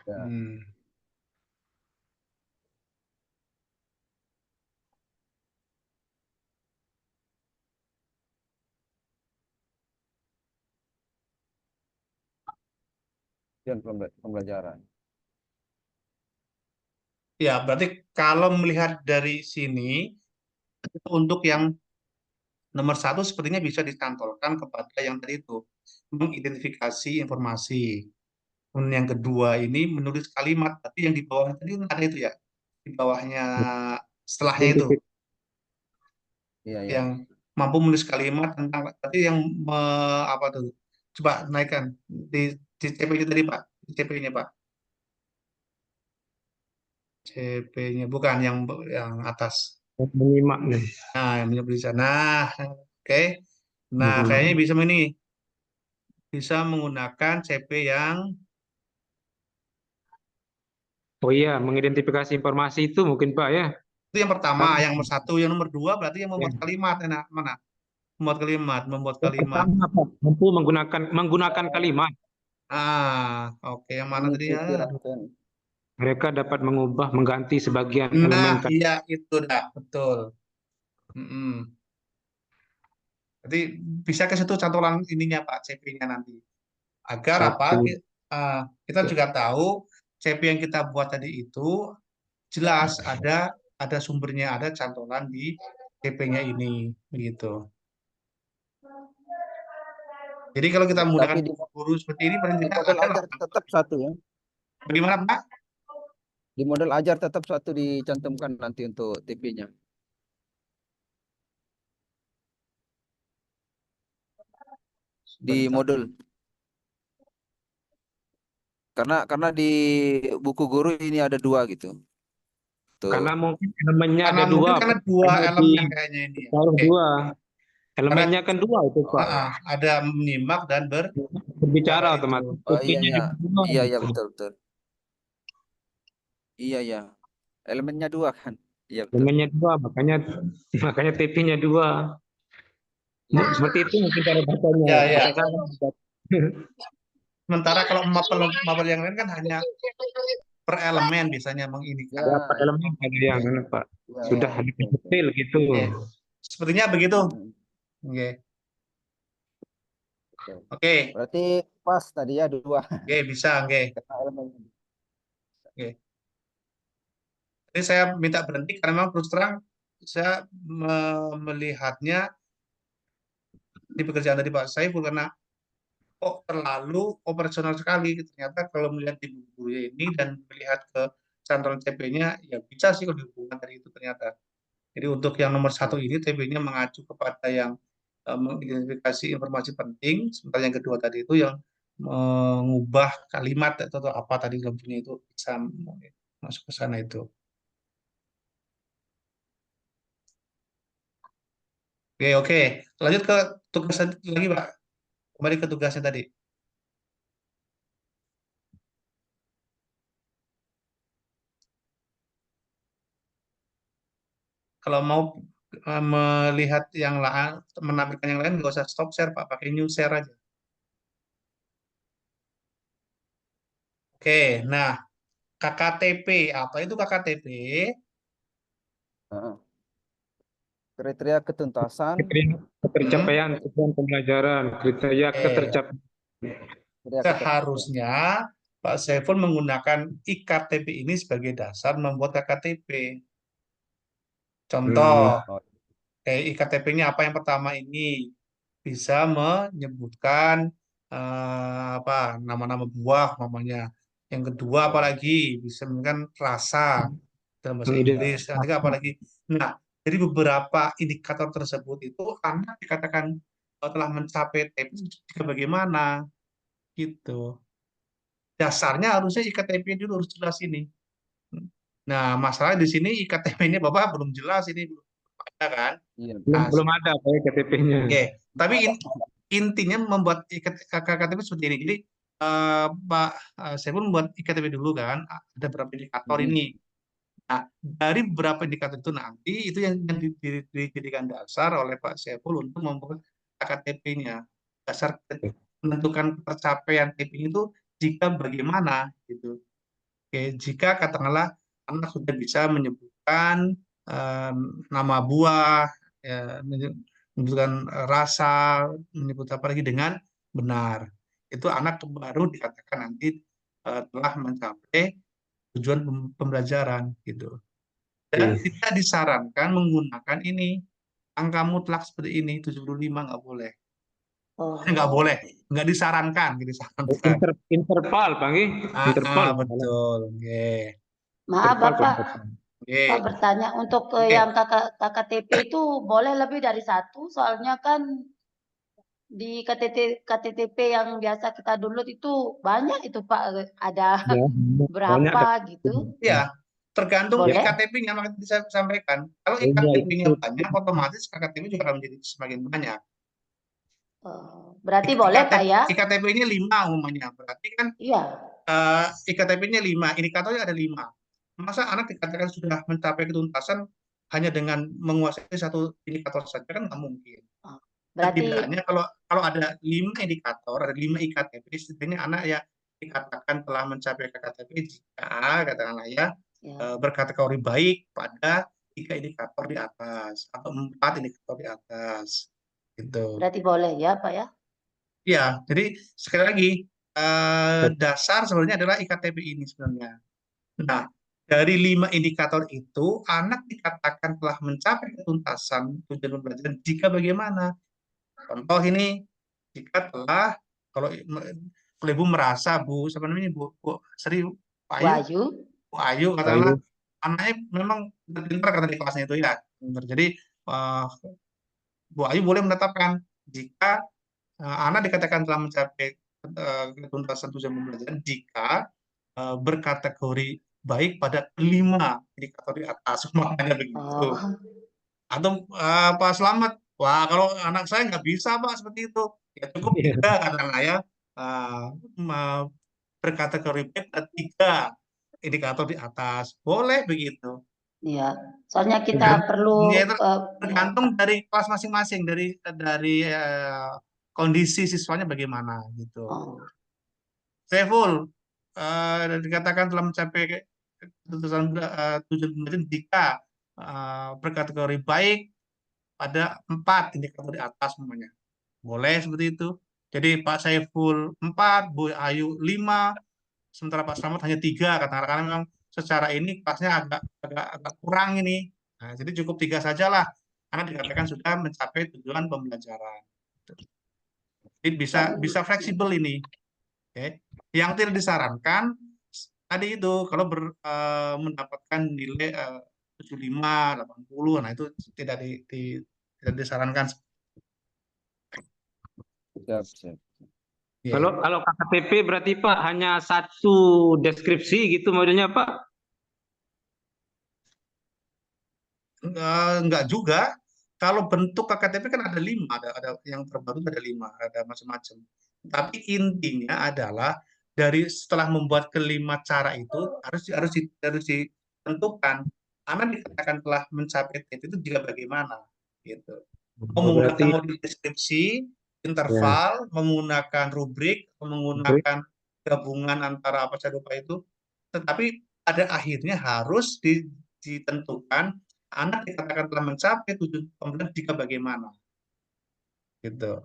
Ya. Hmm. Dan pembelajaran. Ya berarti kalau melihat dari sini untuk yang nomor satu sepertinya bisa dicantolkan kepada yang tadi itu mengidentifikasi informasi. Kemudian yang kedua ini menulis kalimat, tapi yang di bawahnya tadi kan ada itu ya, di bawahnya setelahnya itu Identifikasi. Iya, iya. yang mampu menulis kalimat tentang tadi yang apa tuh? Coba naikkan di CP-nya tadi Pak, di CP-nya Pak. CP-nya bukan yang atas. Menyimak nih. Nah, yang punya bisa. Nah, oke. Nah, kayaknya bisa ini bisa menggunakan CP yang Oh iya, mengidentifikasi informasi itu mungkin Pak ya. itu yang pertama, Sama. yang nomor satu, yang nomor dua berarti yang Ya. membuat kalimat enak mana? Membuat Yang kalimat. pertama Pak, mampu menggunakan kalimat. Oke, yang mana tadi ya? Aduh. Menitipkan. Mereka dapat mengubah, mengganti sebagian elemen Nah, kalimat. iya itu dah, betul. Mm-mm. Jadi bisa ke situ cantolan ininya Pak, CP-nya nanti. Agar apa? Satu. Kita juga tahu CP yang kita buat tadi itu jelas ada sumbernya, ada cantolan di CP-nya ini, begitu. Jadi kalau kita menggunakan Tapi guru seperti ini paling di tidak model adalah ajar tetap satu ya. bagaimana Pak? Di model ajar tetap satu dicantumkan nanti untuk TP-nya. Di Sebentar. modul. Karena di buku guru ini ada dua gitu. Tuh. Karena mungkin elemennya ada Mungkin dua, karena Pak. dua Karena di elemen kayaknya ini ya. taruh Oke. dua. Karena Elemennya kan dua itu Pak. ada menyimak dan berbicara Berbicara itu. otomatis. Oh iya TP-nya iya. juga dua. Iya iya Gitu. betul betul. Iya iya. Elemennya dua kan. Iya betul. Elemennya dua, makanya TP-nya dua. Seperti itu mungkin cara bacanya. Ya, ya. Atau salah. Sementara kalau mapel yang lain kan hanya per elemen biasanya menginikan. Ya, Berapa elemen ada yang Pak? ya, Sudah ya, lebih betul, betul. detail gitu. Oke. Sepertinya begitu. Hmm, Oke. betul. Oke. Berarti pas tadi ya dua. Oke, bisa, oke. Karena elemennya. Oke. Jadi saya minta berhenti karena memang terus terang saya melihatnya di pekerjaan dari Pak Saiful karena kok terlalu operasional sekali. Ternyata kalau melihat di buku ini dan melihat ke cantolan CP-nya, ya bisa sih kalau dihubungkan dari itu ternyata. Jadi untuk yang nomor satu Ya. ini TB-nya mengacu kepada yang mengidentifikasi informasi penting, sementara yang kedua tadi itu yang mengubah kalimat atau apa tadi lembunya itu bisa masuk ke sana itu. Oke, oke. Lanjut ke tugas lagi, Pak. Kembali ke tugasnya tadi. Kalau mau melihat yang lain, menampilkan yang lain, nggak usah stop share, Pak. Pakai new share aja. Oke, nah KKTP. Apa itu KKTP? Heeh. Kriteria ketuntasan. Ketercapaian tujuan pembelajaran, kriteria Oke. ketercapaian. Kriteria ketercapaian. Seharusnya Pak Saiful menggunakan IKTP ini sebagai dasar membuat KKTP. Contoh, Oh, IKTP-nya apa yang pertama ini bisa menyebutkan apa nama-nama buah namanya. Yang kedua ya. apalagi bisa menyebutkan rasa dalam bahasa Inggris. Ya. Yang ketiga apalagi. Nah, jadi beberapa indikator tersebut itu anak dikatakan telah mencapai TP jika bagaimana gitu. Dasarnya harusnya IKTP dulu harus jelas ini. Nah, masalah di sini IKTP-nya Bapak belum jelas ini belum ada kan? Iya. Belum Nah, belum ada Pak ya, KTP-nya. oke. Tapi intinya membuat KTP seperti ini. Jadi Pak saya pun membuat IKTP dulu kan, ada beberapa indikator Mm-mm. ini. Nah, dari beberapa indikator itu nanti itu yang dijadikan dasar oleh Pak Saiful untuk membuat KTP-nya. Dasar menentukan tercapaian TP itu jika bagaimana gitu. Oke, jika katakanlah anak sudah bisa menyebutkan eh, nama buah, ya, menyebutkan rasa, menyebut apa lagi dengan benar, itu anak baru dikatakan nanti telah mencapai tujuan pembelajaran gitu. Dan Oke. tidak disarankan menggunakan ini angka mutlak seperti ini 75 nggak boleh. Oh, Nggak boleh, nggak disarankan, nggak disarankan. Interval Pak nggih? Interval. Betul. Oke. maaf Interval Bapak, pembelajaran. Pak Oke. bertanya untuk Oke. yang KKTP itu boleh lebih dari satu, soalnya kan di KTP yang biasa kita download itu banyak itu Pak, ada Ya, banyak berapa gitu. Ya, Tergantung Boleh? IKTP-nya, makanya tadi saya sampaikan. Kalau Iya, IKTP-nya itu. banyak, otomatis KKTP juga akan menjadi semakin banyak. Berarti boleh Pak ya? IKTP-nya 5 umumnya, berarti kan Iya. IKTP-nya 5, indikatornya ada 5. Masa anak dikatakan sudah mencapai ketuntasan hanya dengan menguasai satu indikator saja, kan nggak mungkin. Berarti Setidaknya kalau ada 5 indikator, ada 5 IKTP, setidaknya anak ya dikatakan telah mencapai KKTP jika katakanlah ya ya, berkategori baik pada 3 indikator di atas atau 4 indikator di atas, gitu. berarti boleh ya Pak ya? Ya, jadi sekali lagi dasar sebenarnya adalah IKTP ini sebenarnya. Nah, dari 5 indikator itu anak dikatakan telah mencapai ketuntasan tujuan pembelajaran jika bagaimana? Contoh ini, jika telah kalau ibu merasa siapa namanya Bu Sri, Pak Ayu, Wahyu. Bu Ayu katakanlah Bayu. anaknya memang pintar kata di kelasnya itu ya. Pintar. Jadi eh, Bu Ayu boleh menetapkan jika anak dikatakan telah mencapai ketuntasan tujuan pembelajaran jika berkategori baik pada 5 indikator di atas, makanya begitu. Oh, Atau Pak Slamet, wah kalau anak saya nggak bisa Pak seperti itu, ya cukup Iya. 3 katakanlah ya, berkategori baik ada 3 indikator di atas, boleh begitu. iya. Soalnya kita Tergantung, ya, perlu ya. tergantung dari kelas masing-masing, dari kondisi siswanya bagaimana gitu. Oh, Saiful dikatakan telah mencapai keputusan tujuan pembelajaran jika berkategori baik pada 4 indikator di atas semuanya. Boleh seperti itu. Jadi Pak Saiful 4, Bu Ayu 5, sementara Pak Slamet hanya 3. Karena memang secara ini kelasnya agak kurang ini. Nah, jadi cukup 3 sajalah. Karena dikatakan sudah mencapai tujuan pembelajaran. Jadi bisa fleksibel ini. Oke. Yang tidak disarankan tadi itu kalau mendapatkan nilai 75, 80, nah itu tidak disarankan. Siap, siap. Ya. Kalau KKTP berarti Pak hanya satu deskripsi gitu modelnya Pak? Enggak juga. Kalau bentuk KKTP kan ada 5, ada yang terbaru ada 5, ada macam-macam. Tapi intinya adalah dari setelah membuat kelima cara itu harus ditentukan anak dikatakan telah mencapai titik itu jika bagaimana gitu. Oh, Menggunakan berarti model deskripsi, ya. interval, menggunakan rubrik, menggunakan gabungan antara apa saya lupa itu, tetapi pada akhirnya harus ditentukan anak dikatakan telah mencapai tujuan pembelajaran jika bagaimana gitu.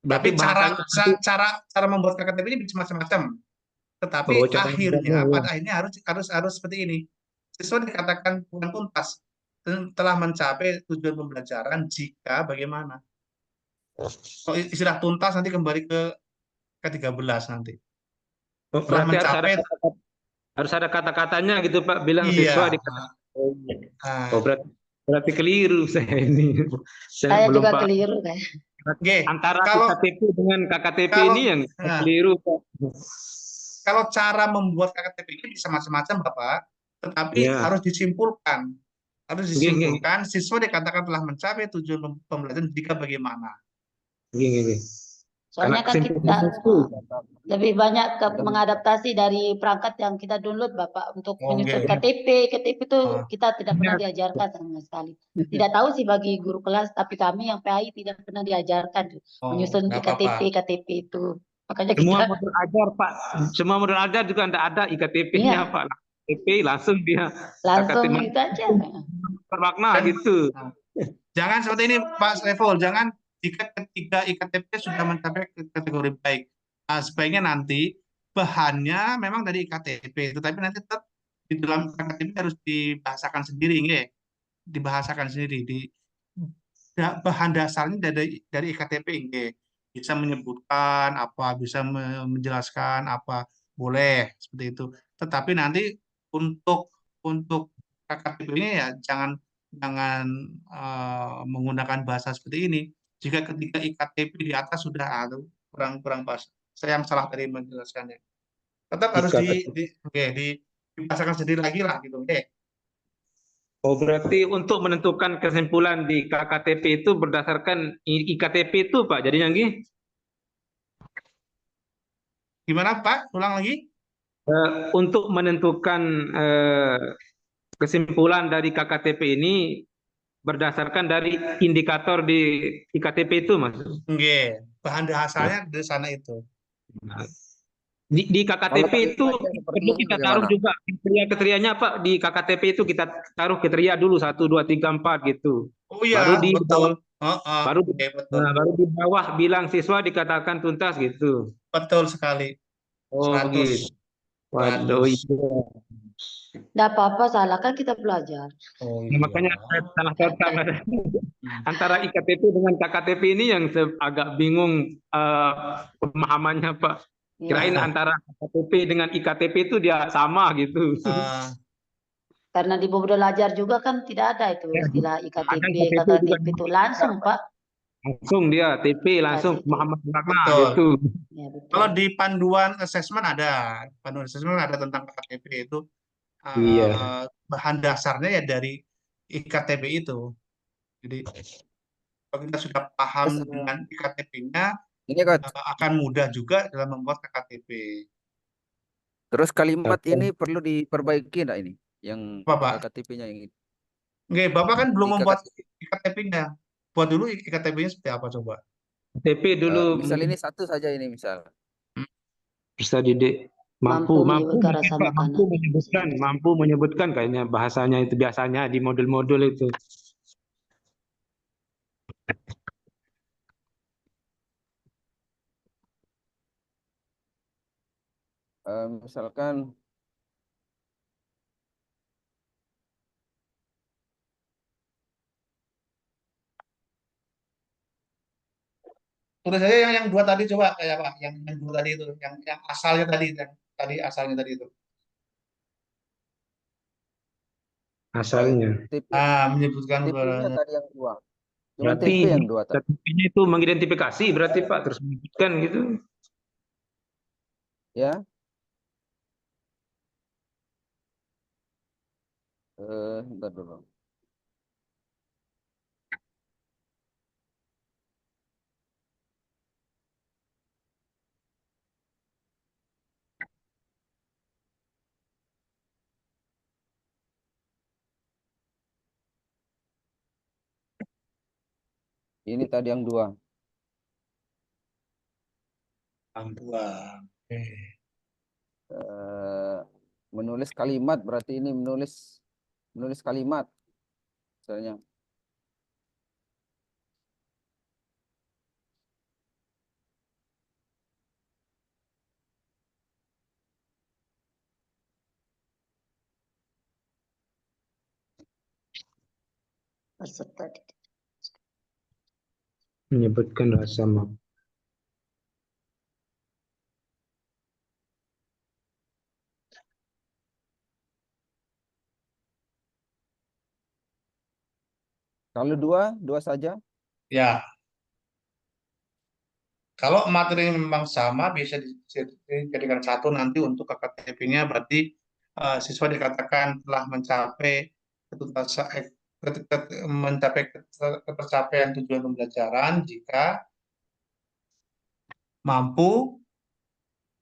Tapi Berarti bahasanya cara membuat KKTP ini bisa macam-macam. Tetapi oh cara akhirnya membuatnya ya. pada akhirnya harus seperti ini. Siswa dikatakan bukan tuntas telah mencapai tujuan pembelajaran jika bagaimana. Kalau istilah tuntas nanti kembali ke 13 nanti. Oh, Telah berarti mencapai, harus ada kata-katanya gitu Pak bilang siswa iya. dikatakan. Oh, iya. Oh, Nah, berarti keliru saya ini. Saya saya belum juga paham. keliru kan. oke, Antara kalau IKTP dengan KKTP kalau ini yang nah, keliru Pak. kalau cara membuat KKTP ini bisa macam-macam Bapak, tetapi Ya, harus disimpulkan. Harus gini, gini, disimpulkan siswa dikatakan telah mencapai tujuan pembelajaran jika bagaimana. gini. Karena Soalnya kan kita kesimpulannya itu lebih banyak mengadaptasi dari perangkat yang kita download Bapak untuk Oke. menyusun KTP. KTP itu Ah, kita tidak pernah diajarkan sama sekali. Tidak tahu sih bagi guru kelas, tapi kami yang PAI tidak pernah diajarkan menyusun nggak apa-apa. KTP itu. Makanya semua kita modul ajar Pak, semua modul ajar juga tidak ada IKTP-nya iya, Pak. KTP langsung dia langsung KKTP itu aja. bermakna Dan gitu. nah, jangan seperti ini Pak Level, jangan jika ketiga IKTP sudah mencapai kategori baik. Nah, sebaiknya nanti bahannya memang dari IKTP, tetapi nanti tetap di dalam KTP harus dibahasakan sendiri, nggih. Dibahasakan sendiri. Bahan dasarnya dari IKTP, nggih. Bisa menyebutkan apa, bisa menjelaskan apa, boleh seperti itu. Tetapi nanti untuk KKTP-nya ya jangan menggunakan bahasa seperti ini. Jika ketika IKTP di atas sudah kurang pas. Saya yang salah tadi menjelaskannya. Tetap harus IKTP. oke, dibacakan sendiri lagi lah gitu. Oke. Oh, berarti untuk menentukan kesimpulan di KKTP itu berdasarkan IKTP itu, Pak. Jadinya nggih. Gimana Pak? Ulang lagi? Untuk menentukan kesimpulan dari KKTP ini berdasarkan dari indikator di IKTP itu, Mas. Oke. Bahan dasarnya dari sana itu. Nah, di Kalau KKTP itu kalimatnya seperti perlu ini kita taruh bagaimana? juga kriteria-kriterianya, Pak. Di KKTP itu kita taruh kriteria dulu 1, 2, 3, 4 gitu. Oh iya, Baru di betul. bawah Heeh. baru Oke, betul. nah, baru di bawah bilang siswa dikatakan tuntas gitu. Betul sekali. Oh, 100. begitu. Waduh, 100. itu. Nggak apa-apa, salah kan kita belajar. Oh Nah, iya. makanya saya salah satu Hmm. antara IKTP dengan KKTP ini yang agak bingung pemahamannya, Pak. Kirain Ya, antara KKTP dengan IKTP itu dia sama gitu. Eh, karena di buku belajar juga kan tidak ada itu Ya, istilah ada IKTP, IKTP juga KKTP itu langsung Pak langsung dia TP langsung kasih itu. pemahaman makna betul. gitu. Ya Kalau betul. di panduan assessment ada, panduan assessment ada tentang KTP itu Iya. bahan dasarnya ya dari IKTP itu. Jadi kalau kita sudah paham Terus, dengan IKTP-nya, ini kan, akan mudah juga dalam membuat KTP. terus kalimat ini perlu diperbaiki enggak ini? Yang Apa Pak? KKTP-nya yang ini. Oke, Bapak kan belum Di membuat KKTP, IKTP-nya. Buat dulu IKTP-nya seperti apa coba? TP dulu misal ini satu saja ini misal. Hmm. bisa didik Mampu mampu menyebutkan mungkin rasa Pak, makanan di bahasa Inggris. mampu menyebutkan kayaknya bahasanya itu biasanya di modul-modul itu. Misalkan Tulis saja yang dua tadi coba kayak Pak, yang dua tadi itu, yang asalnya tadi, yang tadi asalnya tadi itu. Asalnya. TP, Menyebutkan TP-nya bahwa tadi yang dua. Cuman Berarti TP yang dua tadi. TP-nya itu mengidentifikasi berarti Pak terus menyebutkan gitu. Ya, bentar dulu. Ini tadi yang dua. Panduan. Oke. Eh, Menulis kalimat berarti ini menulis menulis kalimat misalnya. Peserta didik. Menyebutkan rasa mampu. Kalau dua, dua saja. Ya, kalau materinya memang sama, bisa dijadikan satu nanti untuk KKTP-nya, berarti siswa dikatakan telah mencapai ketuntasan, mencapai ketercapaian tujuan pembelajaran jika mampu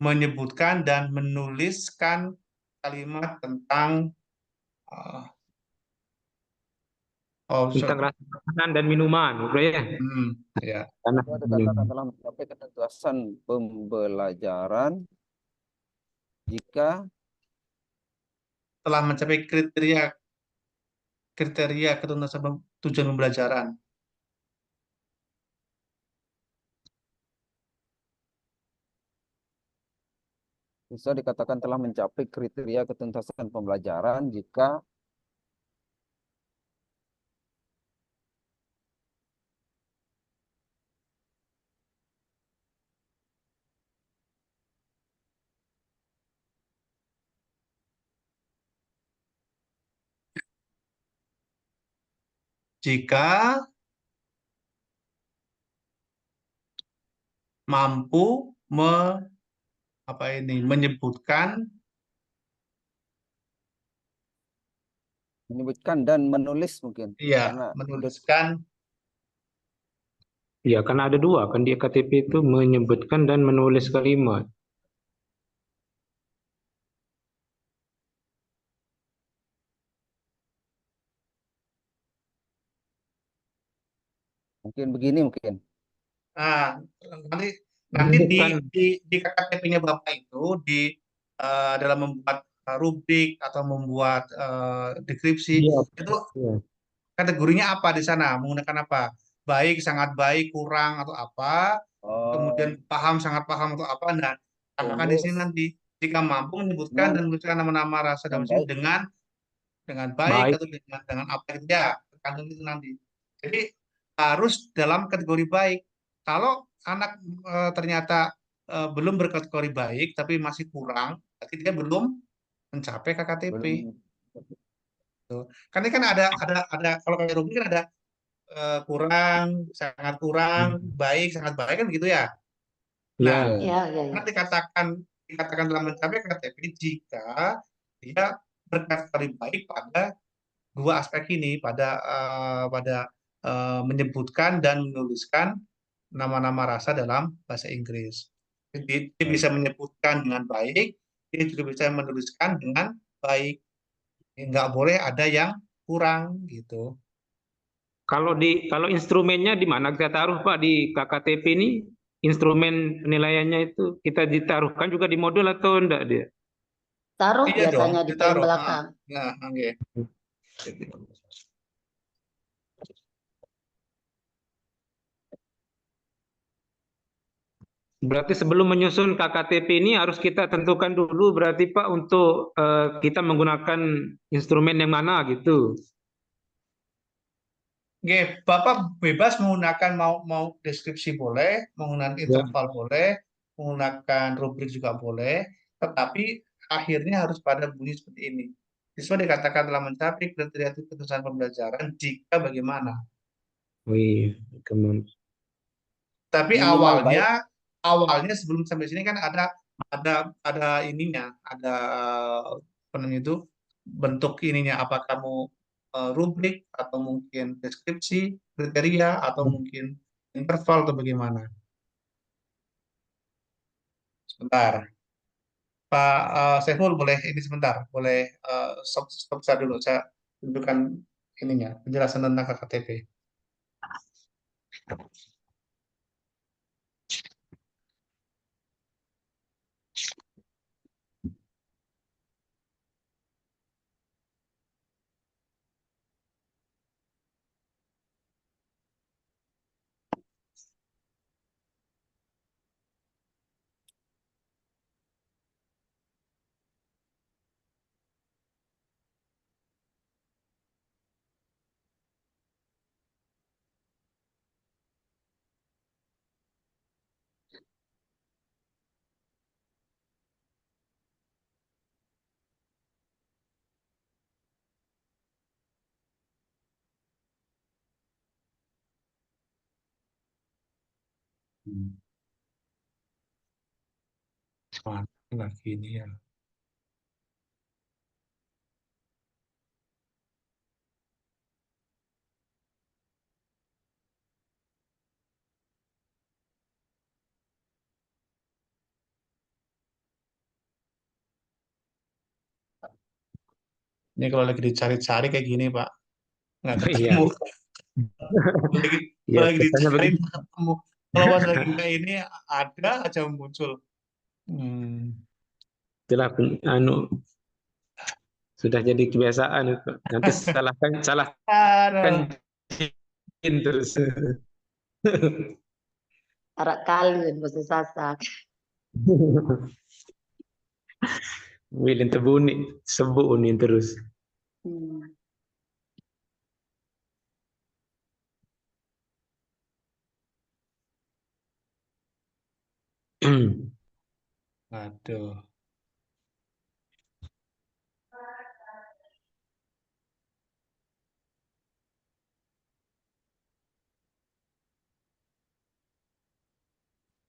menyebutkan dan menuliskan kalimat tentang uh, oh Tentang sorry. rasa makanan dan minuman, oke ya. Ya, Karena Siswa dikatakan telah mencapai ketuntasan pembelajaran jika telah mencapai kriteria kriteria ketuntasan tujuan pembelajaran. siswa dikatakan telah mencapai kriteria ketuntasan pembelajaran jika Jika mampu apa ini menyebutkan Menyebutkan dan menulis mungkin. Iya, Karena menuliskan. Ya, karena ada dua kan di KTP itu menyebutkan dan menulis kalimat. mungkin begini mungkin. Nah, nanti nanti Menyebutkan, di KKTP-nya Bapak itu dalam membuat rubrik atau membuat deskripsi iya, itu iya. kategorinya apa di sana? Menggunakan apa? Baik, sangat baik, kurang atau apa? Oh, Kemudian paham, sangat paham atau apa? Nah, tambahkan di ini sini nanti jika mampu menyebutkan dengan dan menuliskan nama-nama rasa yang dalam sini baik. dengan baik Baik. atau dengan apa gitu ya, tergantung itu nanti. Jadi harus dalam kategori baik. Kalau anak ternyata belum berkategori baik tapi masih kurang, berarti dia belum mencapai KKTP. Belum. Tuh. Kan ini kan ada kalau kayak Ruby kan ada kurang, sangat kurang, baik, sangat baik kan gitu ya. Nah, Ya, Ya. Ya, ya, karena ya. dikatakan telah mencapai KTP jika dia berkategori baik pada dua aspek ini, pada menyebutkan dan menuliskan nama-nama rasa dalam bahasa Inggris. Jadi dia bisa menyebutkan dengan baik, dia juga bisa menuliskan dengan baik. Nggak boleh ada yang kurang gitu. kalau instrumennya di mana kita taruh Pak di KKTP ini? Instrumen penilaiannya itu kita ditaruhkan juga di modul atau enggak dia? Taruh Iya dong, biasanya di paling ditaruh. belakang. Nah, oke. Berarti sebelum menyusun KKTP ini harus kita tentukan dulu berarti Pak untuk kita menggunakan instrumen yang mana gitu. Oke, Bapak bebas menggunakan mau mau deskripsi boleh, menggunakan Ya. interval boleh, menggunakan rubrik juga boleh, tetapi akhirnya harus pada bunyi seperti ini. Siswa dikatakan telah mencapai kriteria keterusan pembelajaran jika bagaimana. Wih, kemudian. Tapi Minimal baik. awalnya sebelum sampai sini kan ada ininya, ada apa namanya itu bentuk ininya apa kamu rubrik atau mungkin deskripsi, kriteria atau mungkin interval atau bagaimana. Sebentar. Pak Saiful boleh ini sebentar, boleh stop saya dulu. Saya tunjukkan ininya, penjelasan tentang KKTP. Mana lagi ini ya. Ini kalau lagi dicari-cari kayak gini, Pak, nggak ketemu. Iya, lagi iya lagi biasanya dicari begitu. nggak ketemu. Kalau pas lagi kayak ini ada aja muncul. Hmm. Itulah anu sudah jadi kebiasaan itu. Nanti salahkan Aduh. jin terus. Arak kali bahasa Sasak. Wilin tebuni sebu unin terus. Hmm. Aduh.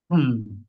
Hmm.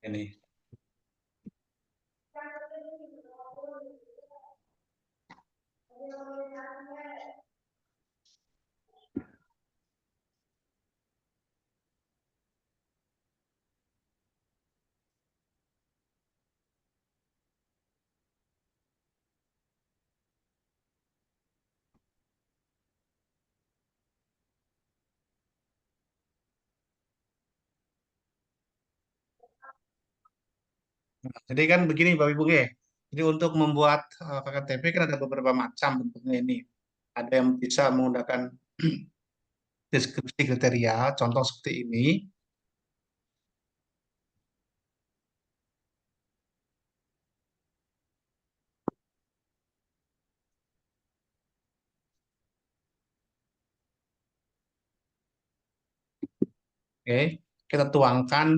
Ini. Nah, jadi kan begini Bapak Ibu ya. Jadi untuk membuat KKTP kan ada beberapa macam bentuknya ini. Ada yang bisa menggunakan deskripsi kriteria, contoh seperti ini. Oke, kita tuangkan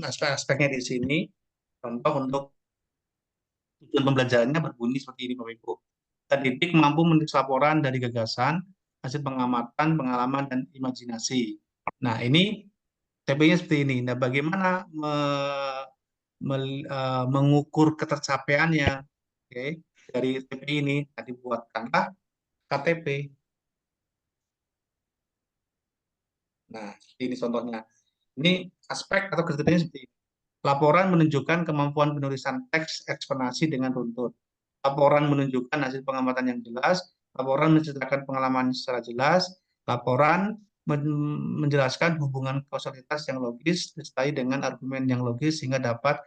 aspek-aspeknya di sini. Contoh untuk tujuan pembelajarannya berbunyi seperti ini, Bapak Ibu. Terdidik mampu menulis laporan dari gagasan, hasil pengamatan, pengalaman, dan imajinasi. Nah, ini TP-nya seperti ini. Nah, bagaimana mengukur ketercapaiannya? Oke, dari TP ini, tadi buatkanlah KTP. Nah, ini contohnya. Ini aspek atau kriterianya seperti ini. Laporan menunjukkan kemampuan penulisan teks eksponasi dengan runtut. Laporan menunjukkan hasil pengamatan yang jelas. Laporan menceritakan pengalaman secara jelas. Laporan menjelaskan hubungan kausalitas yang logis disertai dengan argumen yang logis sehingga dapat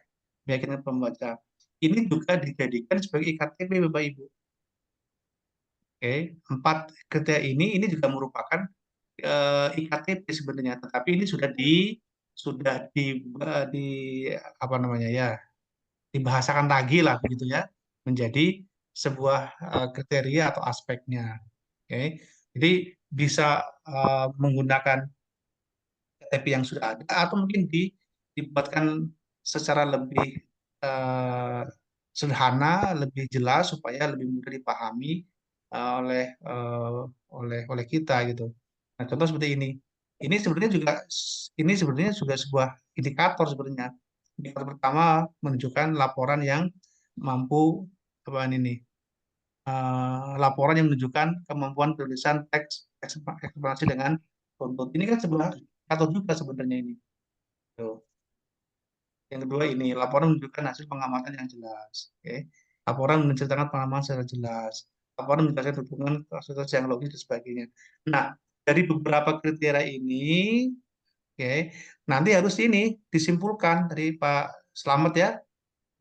meyakinkan pembaca. Ini juga dijadikan sebagai IKTP, Bapak Ibu. Oke, 4 kriteria ini juga merupakan IKTP sebenarnya, tetapi ini sudah di apa namanya ya, dibahasakan lagi lah begitu ya, menjadi sebuah kriteria atau aspeknya. Oke, jadi bisa menggunakan KTP yang sudah ada atau mungkin dibuatkan secara lebih eh, sederhana, lebih jelas supaya lebih mudah dipahami eh, oleh eh, oleh kita gitu. Nah, contoh seperti ini. Ini sebenarnya juga sebuah indikator sebenarnya. Indikator pertama menunjukkan laporan yang mampu apa ini laporan yang menunjukkan kemampuan penulisan teks eksplorasi dengan runtut. Ini kan sebuah indikator juga sebenarnya ini. Tuh. Yang kedua ini, laporan menunjukkan hasil pengamatan yang jelas. Oke. Laporan menceritakan pengalaman secara jelas. Laporan menjelaskan hubungan kasus yang logis dan sebagainya. Nah, dari beberapa kriteria ini, oke, nanti harus ini disimpulkan dari Pak Slamet ya,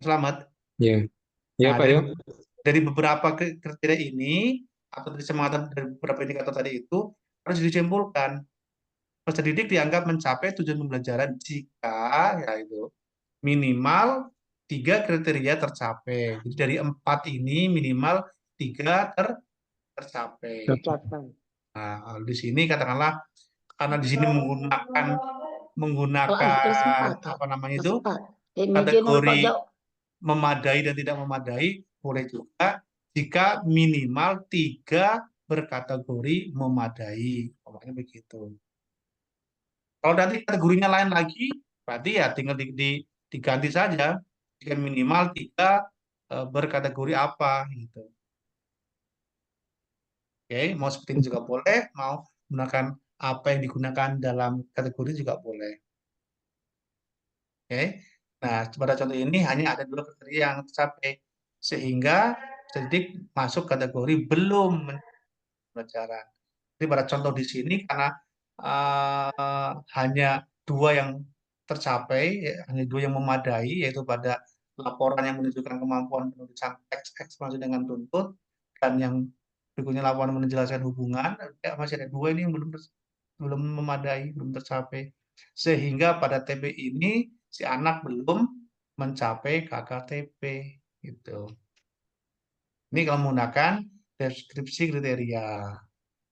Slamet. Ya, ya Nah, Pak ya. dari beberapa kriteria ini atau dari semangat dari beberapa indikator tadi itu harus disimpulkan peserta didik dianggap mencapai tujuan pembelajaran jika ya itu minimal 3 kriteria tercapai. Jadi dari 4 ini minimal 3 tercapai. Tercapai. Nah, di sini katakanlah karena di sini menggunakan Pak, terus menggunakan Pak. apa namanya itu Masuk Pak. Meja nol Pak kategori jauh. memadai dan tidak memadai boleh juga jika minimal 3 berkategori memadai. Pokoknya begitu. Kalau nanti kategorinya lain lagi, berarti ya tinggal diganti saja. Jika minimal 3 berkategori apa gitu. Oke, mau seperti ini juga boleh, mau menggunakan apa yang digunakan dalam kategori juga boleh. Oke. Nah, pada contoh ini hanya ada 2 kriteria yang tercapai sehingga sedikit masuk kategori belum pelajaran. Jadi pada contoh di sini karena hanya 2 yang tercapai, ya, hanya 2 yang memadai, yaitu pada laporan yang menunjukkan kemampuan penulisan teks ekspansi dengan tuntut, dan yang berikutnya laporan menjelaskan hubungan, ya, masih ada 2 ini yang belum memadai, belum tercapai. Sehingga pada TP ini si anak belum mencapai KKTP gitu. Ini kalau menggunakan deskripsi kriteria.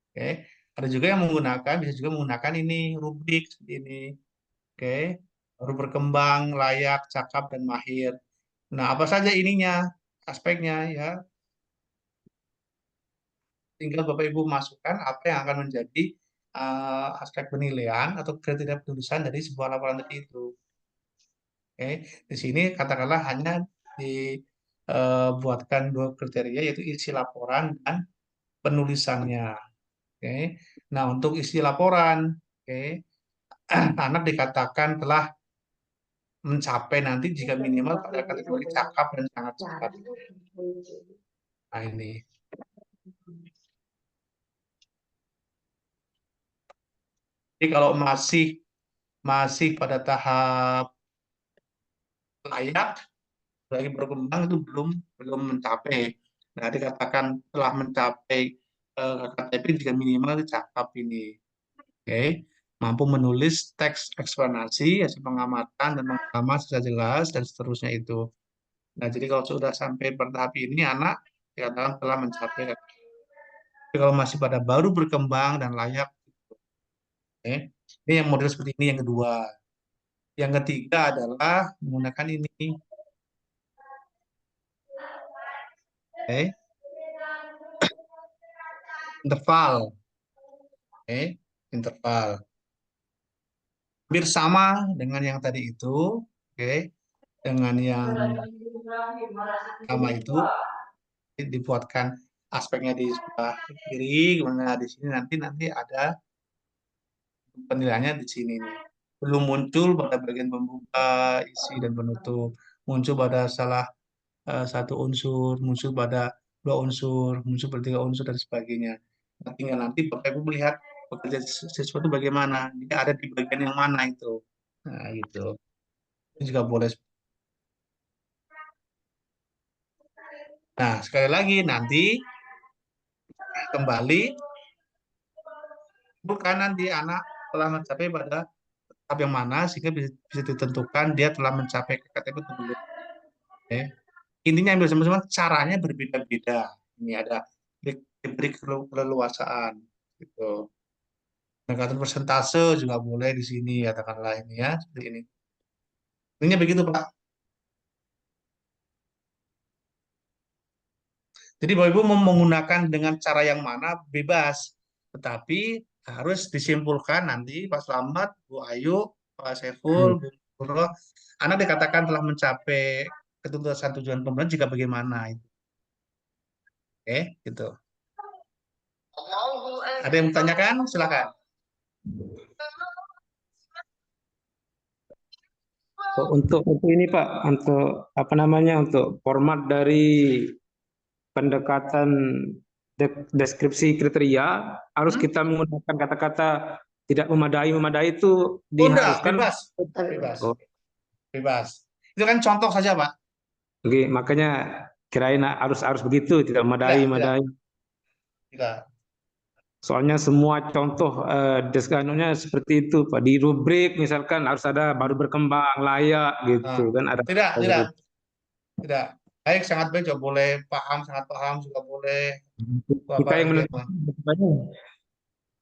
Oke. Ada juga yang menggunakan, bisa juga menggunakan ini rubrik seperti ini. Oke. Baru berkembang, layak, cakap, dan mahir. Nah, apa saja ininya, aspeknya ya. Tinggal Bapak Ibu masukkan apa yang akan menjadi aspek penilaian atau kriteria penulisan dari sebuah laporan tadi itu. Oke, di sini katakanlah hanya dibuatkan dua kriteria yaitu isi laporan dan penulisannya. Oke. Nah, untuk isi laporan, oke, anak dikatakan telah mencapai nanti jika minimal pada kategori cakap dan sangat cepat. Nah, ini. Jadi kalau masih pada tahap layak, lagi berkembang itu belum mencapai. Nah, dikatakan telah mencapai KKTP jika minimal itu cakap ini. Oke, mampu menulis teks eksplanasi, hasil pengamatan dan pengalaman secara jelas dan seterusnya itu. Nah, jadi kalau sudah sampai pada tahap ini, anak dikatakan telah mencapai. Tapi kalau masih pada baru berkembang dan layak, oke, ini yang model seperti ini yang kedua. Yang ketiga adalah menggunakan ini, oke, interval, oke, interval. Hampir sama dengan yang tadi itu, oke, dengan yang sama itu dibuatkan aspeknya di sebelah kiri, kemudian di sini nanti ada penilaiannya di sini nih. Belum muncul pada bagian pembuka, isi dan penutup, muncul pada salah satu unsur, muncul pada dua unsur, muncul pada tiga unsur dan sebagainya. Nah, tinggal nanti Bapak Ibu melihat bekerja sesuatu bagaimana, dia ada di bagian yang mana itu. Nah, gitu. Itu juga boleh. Nah, sekali lagi nanti kembali bukan nanti anak telah mencapai pada tahap yang mana sehingga bisa ditentukan dia telah mencapai KKTP atau belum. Oke. Intinya ambil sama-sama caranya berbeda-beda. Ini ada diberi keleluasaan gitu. Pendekatan persentase juga boleh di sini katakanlah ini ya seperti ini. Intinya begitu Pak. Jadi Bapak Ibu mau menggunakan dengan cara yang mana bebas, tetapi harus disimpulkan nanti Pak Slamet, Bu Ayu, Pak Saiful, Bu Nurul, Anak dikatakan telah mencapai ketuntasan tujuan pembenahan jika bagaimana itu. Oke, gitu. Ada yang bertanyakan? Silakan. Untuk ini Pak, untuk apa namanya, untuk format dari pendekatan deskripsi kriteria harus kita menggunakan kata-kata tidak memadai itu Oh, enggak, diharuskan. bebas. Bebas. Oh, Bebas. Itu kan contoh saja, Pak. oke, makanya kirain harus begitu, tidak memadai. Tidak. Soalnya semua contoh deskanunya seperti itu Pak. Di rubrik misalkan harus ada baru berkembang, layak gitu kan ada. Tidak. Baik, sangat baik juga boleh, paham, sangat paham juga boleh. Kita yang menentukan.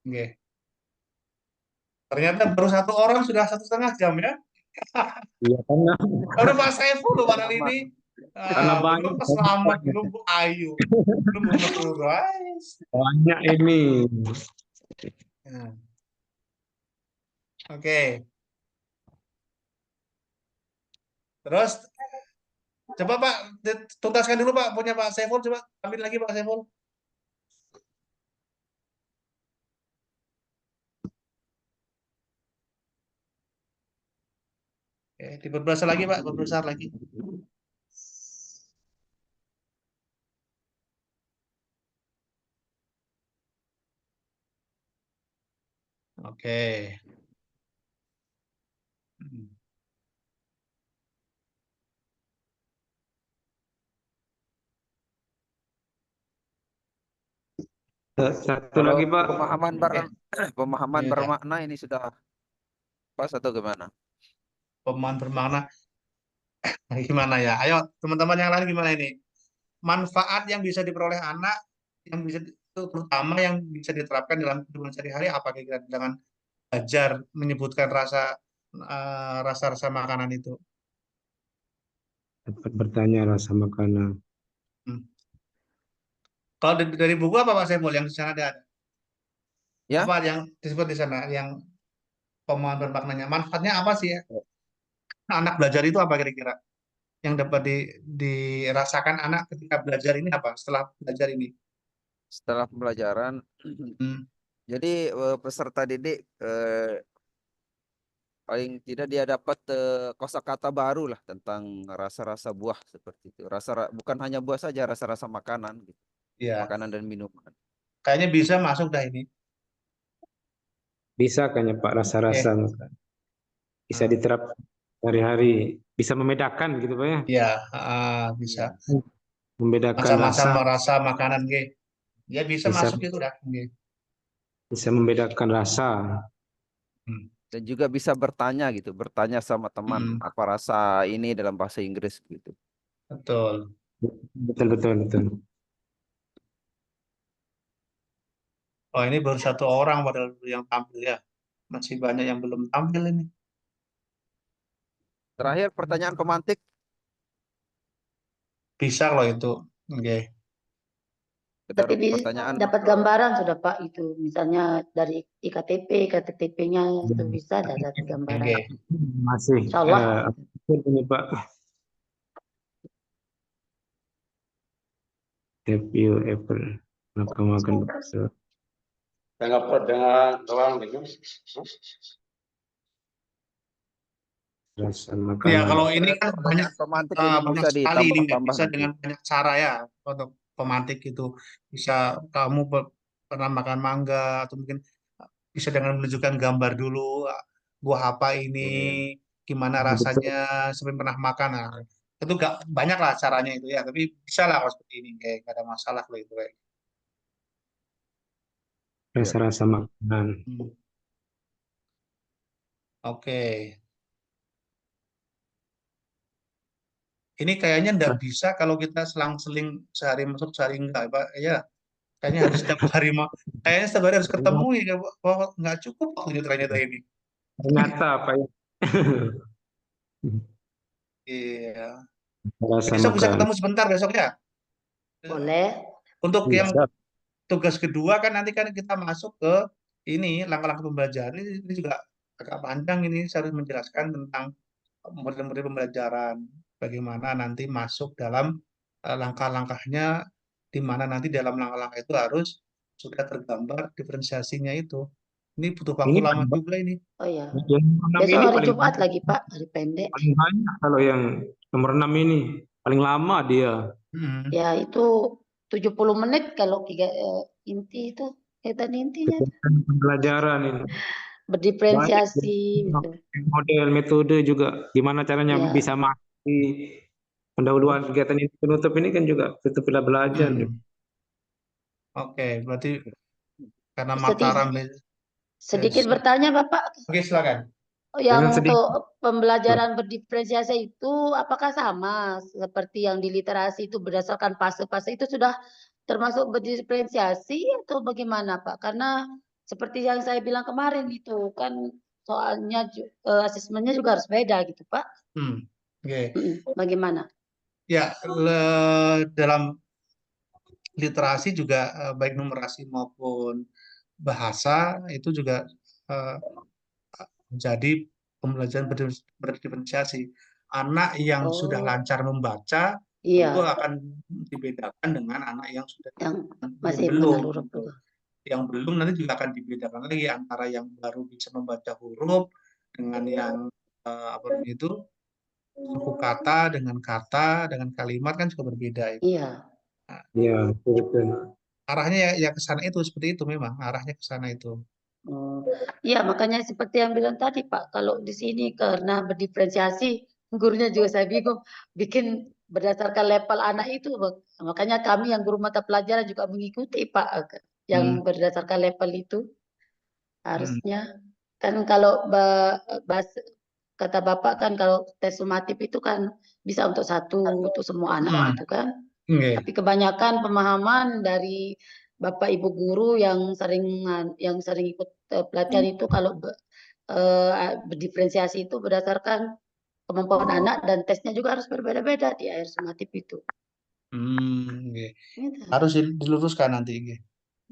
Oke. Ternyata baru satu orang sudah 1,5 jam ya. Iya karena Baru Pak Saiful loh padahal ini. karena Belum Pak Slamet, belum Bu Ayu, belum Bu Nurul, guys. banyak ini. Oke. Terus coba Pak tuntaskan dulu Pak punya Pak Saiful, coba ambil lagi Pak Saiful. Oke, diperbesar lagi Pak, diperbesar lagi. Oke. Satu lagi Pak. Pemahaman Iya. bermakna ini sudah pas atau gimana? Pemahaman bermakna gimana ya? Ayo teman-teman yang lain gimana ini? Manfaat yang bisa diperoleh anak yang bisa itu terutama yang bisa diterapkan dalam kehidupan sehari-hari apa kira-kira dengan belajar menyebutkan rasa-rasa makanan itu. Dapat bertanya rasa makanan. Kalau dari buku apa Pak Saiful yang di sana ada? Ya. Apa yang disebut di sana yang pemahaman bermaknanya? Manfaatnya apa sih ya? anak belajar itu apa kira-kira? Yang dapat dirasakan anak ketika belajar ini apa? Setelah belajar ini? Setelah pembelajaran, Hmm, jadi peserta didik paling tidak dia dapat kosakata baru lah tentang rasa-rasa buah seperti itu. Bukan hanya buah saja, rasa-rasa makanan gitu. ya, Makanan dan minuman. kayaknya bisa masuk dah ini. Bisa kayaknya Pak rasa-rasa Oke. bisa Hmm, diterap hari-hari, bisa membedakan gitu Pak ya. ya, bisa. Iya. Membedakan Macam-macam rasa, rasa makanan, ge. Ya bisa bisa masuk itu dah. Ge. bisa membedakan rasa. Hmm, Dan juga bisa bertanya gitu, bertanya sama teman hmm, apa rasa ini dalam bahasa Inggris gitu. betul. Betul betul betul. Oh, ini baru satu orang padahal yang tampil ya. Masih banyak yang belum tampil ini. Terakhir pertanyaan pemantik. Bisa loh itu. Oke. Tapi Pertanyaan dapat gambaran sudah Pak itu, misalnya dari IKTP, KTP-nya itu bisa ada dapat gambaran. Oke. Masih Insya Allah. ini Pak. Review Apple. Makan betul. Rasa Ya makanan. kalau ini kan banyak pertanyaan pemantik ini banyak bisa sekali ini Nggak? ditambah-tambah Bisa nanti. dengan banyak cara ya untuk pemantik itu. Bisa kamu pernah makan mangga atau mungkin bisa dengan menunjukkan gambar dulu buah apa ini, Iya. gimana Betul. rasanya, sampai pernah makan. Nah, itu gak banyak lah caranya itu ya, tapi bisa lah kalau seperti ini kayak gak ada masalah kalau itu kayak. Iya. Rasa-rasa makanan. Hmm. Oke. Ini kayaknya ndak bisa kalau kita selang-seling sehari masuk sehari enggak, Pak. Ya, kayaknya harus setiap hari kayaknya setiap hari harus ketemu ya, bahwa nggak cukup waktunya ternyata ini. Ternyata apa ya? Iya. Rasa Besok bisa makanan. ketemu sebentar besok ya. Boleh. Untuk yang Bisa. tugas kedua kan nanti kan kita masuk ke ini langkah-langkah pembelajaran ini juga agak panjang ini, saya harus menjelaskan tentang model-model pembelajaran, bagaimana nanti masuk dalam langkah-langkahnya, di mana nanti dalam langkah-langkah itu harus sudah tergambar diferensiasinya itu. Ini butuh waktu Ini lama juga ini. Oh ya. yang nomor 6 Besok ini hari Jumat lagi Pak, hari pendek. paling banyak kalau yang nomor 6 ini paling lama dia. Hmm. Ya itu 70 menit kalau inti itu, dan intinya itu. Kegiatan pembelajaran ini. Banyak ya. Berdiferensiasi gitu. Model metode juga gimana caranya Ya. bisa masuk di pendahuluan kegiatan ini penutup ini kan juga tutup belajar. Hmm. Oke, berarti karena Sedikit, Mataram sedikit bertanya Bapak, Oke, silakan. yang Dengan sedih. untuk pembelajaran berdiferensiasi itu apakah sama seperti yang di literasi itu berdasarkan fase-fase itu sudah termasuk berdiferensiasi atau bagaimana Pak? Karena seperti yang saya bilang kemarin itu kan soalnya asesmennya juga harus beda gitu Pak. Oke. Bagaimana? Ya, dalam literasi juga baik numerasi maupun bahasa itu juga eh, menjadi pembelajaran berdiferensiasi. Anak yang sudah Oh, lancar membaca tentu iya, akan dibedakan dengan anak yang sudah yang yang masih belum menalur. gitu. Yang belum nanti juga akan dibedakan lagi antara yang baru bisa membaca huruf dengan yang apa namanya itu suku kata dengan kalimat kan juga berbeda itu. Iya. Nah, Ya, betul. arahnya ya ke sana itu seperti itu memang arahnya ke sana itu. Oh, iya makanya seperti yang bilang tadi Pak, kalau di sini karena berdiferensiasi, gurunya juga saya bingung, bikin berdasarkan level anak itu, makanya kami yang guru mata pelajaran juga mengikuti Pak, yang Hmm. berdasarkan level itu Hmm. harusnya kan kalau kata Bapak kan kalau tes sumatif itu kan bisa untuk semua anak Hmm. gitu kan. Oke. Tapi kebanyakan pemahaman dari Bapak Ibu guru yang sering ikut pelatihan itu kalau berdiferensiasi itu berdasarkan kemampuan anak dan tesnya juga harus berbeda-beda di akhir sumatif itu. Oke. Gitu. Harus diluruskan nanti. Oke.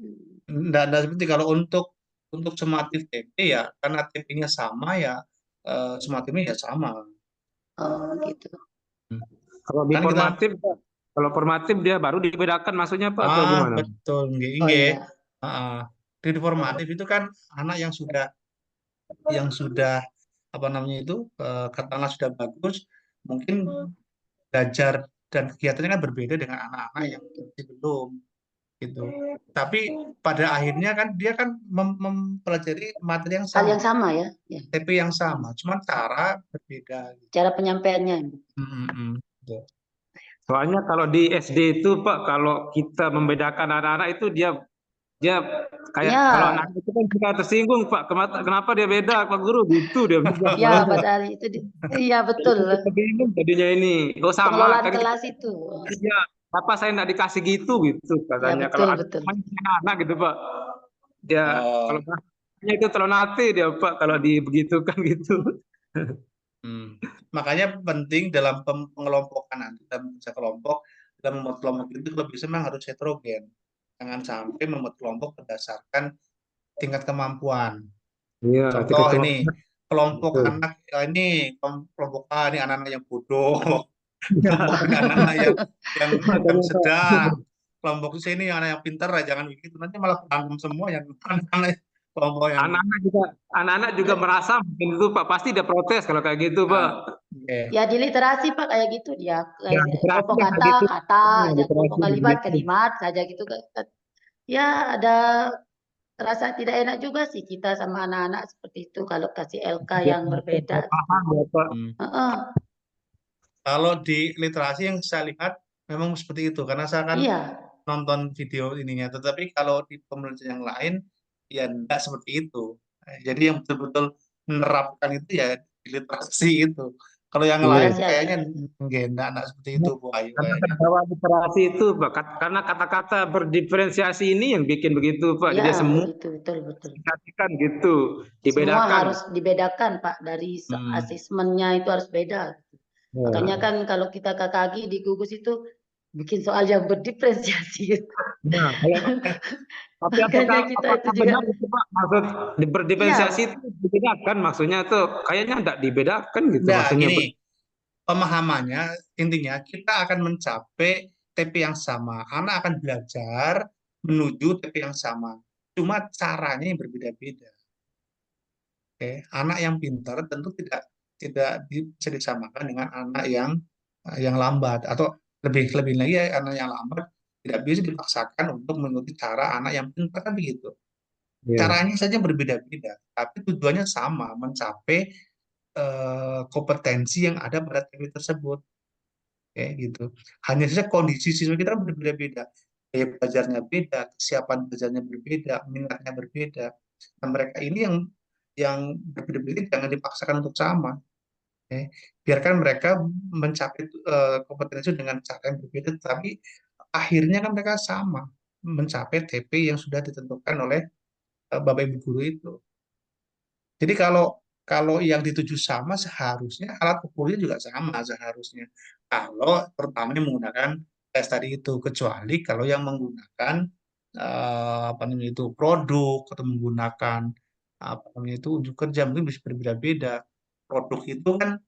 Hmm. Nggak seperti kalau untuk sumatif TP ya karena TP-nya sama ya sumatifnya ya sama. Oh, gitu. Kalau di Kan kita formatif dia baru dibedakan maksudnya Pak atau gimana? betul nggih Oh nggih. iya. Heeh. Di formatif itu kan anak yang sudah apa namanya itu katakanlah sudah bagus, mungkin belajar dan kegiatannya kan berbeda dengan anak-anak yang masih belum gitu. Tapi pada akhirnya kan dia kan mempelajari materi yang Hal yang sama, sama ya. Ya. TP yang sama, cuman cara berbeda gitu. Cara penyampaiannya. Gitu. Soalnya kalau di SD itu Pak, kalau kita membedakan anak-anak itu dia kayak kalau Ya, anak itu kan kita tersinggung Pak, kenapa dia beda Pak Guru gitu dia bilang. ya padahal itu iya betul. Kita bingung jadinya ini. Oh sama Pengelolaan kan kita kelas itu. ya, apa saya nggak dikasih gitu Ya katanya. Kalau betul betul. anak gitu Pak, dia kalau Oh, bahasanya itu terlalu nanti dia Pak kalau dibegitukan gitu. Makanya penting dalam pengelompokan nanti dalam kerja kelompok, dalam membuat kelompok itu kalau bisa memang harus heterogen. Jangan sampai membuat kelompok berdasarkan tingkat kemampuan. Iya, Contoh tiga ini kelompok. kelompok Betul. anak ini kelompok A ini anak-anak yang bodoh, Ya, kelompok ini anak-anak yang makanya Pak. sedang, kelompok sini anak yang pintar, jangan begitu nanti malah berantem semua yang anak kelompok yang Anak-anak juga merasa mungkin itu Pak pasti dia protes kalau kayak gitu Pak. oke. Ya di literasi Pak kayak gitu dia. Ya, Kayak literasi kelompok yang kayak kata, gitu. kata Ya, aja, kelompok literasi kalimat, begitu. kalimat saja gitu. Ya ada rasa tidak enak juga sih kita sama anak-anak seperti itu kalau kasih LK Dia yang berbeda. paham ya Pak. Heeh. Kalau di literasi yang saya lihat memang seperti itu karena saya kan Iya, nonton video ininya, tetapi kalau di penelitian yang lain ya tidak seperti itu. Jadi yang betul-betul menerapkan itu ya di literasi itu. Kalau yang Iya. lain literasi aja. kayaknya enggak seperti itu Bu Ayu Karena kayaknya. terbawa literasi itu Pak, karena kata-kata berdiferensiasi ini yang bikin begitu Pak. Jadi Ya, semua begitu betul betul. dikasihkan gitu, Semua dibedakan. harus dibedakan Pak dari asesmennya itu harus beda. Makanya Ya. kan kalau kita KKG di gugus itu bikin soal yang berdiferensiasi. Nah, tapi Makanya kita itu apakah juga benar itu Pak? Maksud berdiferensiasi iya itu dibedakan maksudnya tuh kayaknya enggak dibedakan gitu Nah, maksudnya gini, Pak. pemahamannya intinya kita akan mencapai TP yang sama. Anak akan belajar menuju TP yang sama. Cuma caranya yang berbeda-beda. Oke, anak yang pintar tentu tidak tidak bisa disamakan dengan anak yang lambat atau lebih lebih lagi anak yang lambat tidak bisa dipaksakan untuk mengikuti cara anak yang pintar kan begitu. Iya. Caranya saja berbeda-beda, tapi tujuannya sama, mencapai kompetensi yang ada pada TP tersebut. Kayak gitu. Hanya saja kondisi siswa kita kan berbeda-beda. Gaya belajarnya beda, kesiapan belajarnya berbeda, minatnya berbeda. Nah, mereka ini yang berbeda-beda jangan dipaksakan untuk sama. Oke. Biarkan mereka mencapai kompetensi dengan cara yang berbeda, tapi akhirnya kan mereka sama, mencapai TP yang sudah ditentukan oleh Bapak Ibu guru itu. Jadi kalau kalau yang dituju sama seharusnya alat ukurnya juga sama seharusnya. Kalau pertama menggunakan tes tadi itu, kecuali kalau yang menggunakan apa namanya itu produk atau menggunakan apa namanya itu unjuk kerja mungkin bisa berbeda-beda. Produk itu kan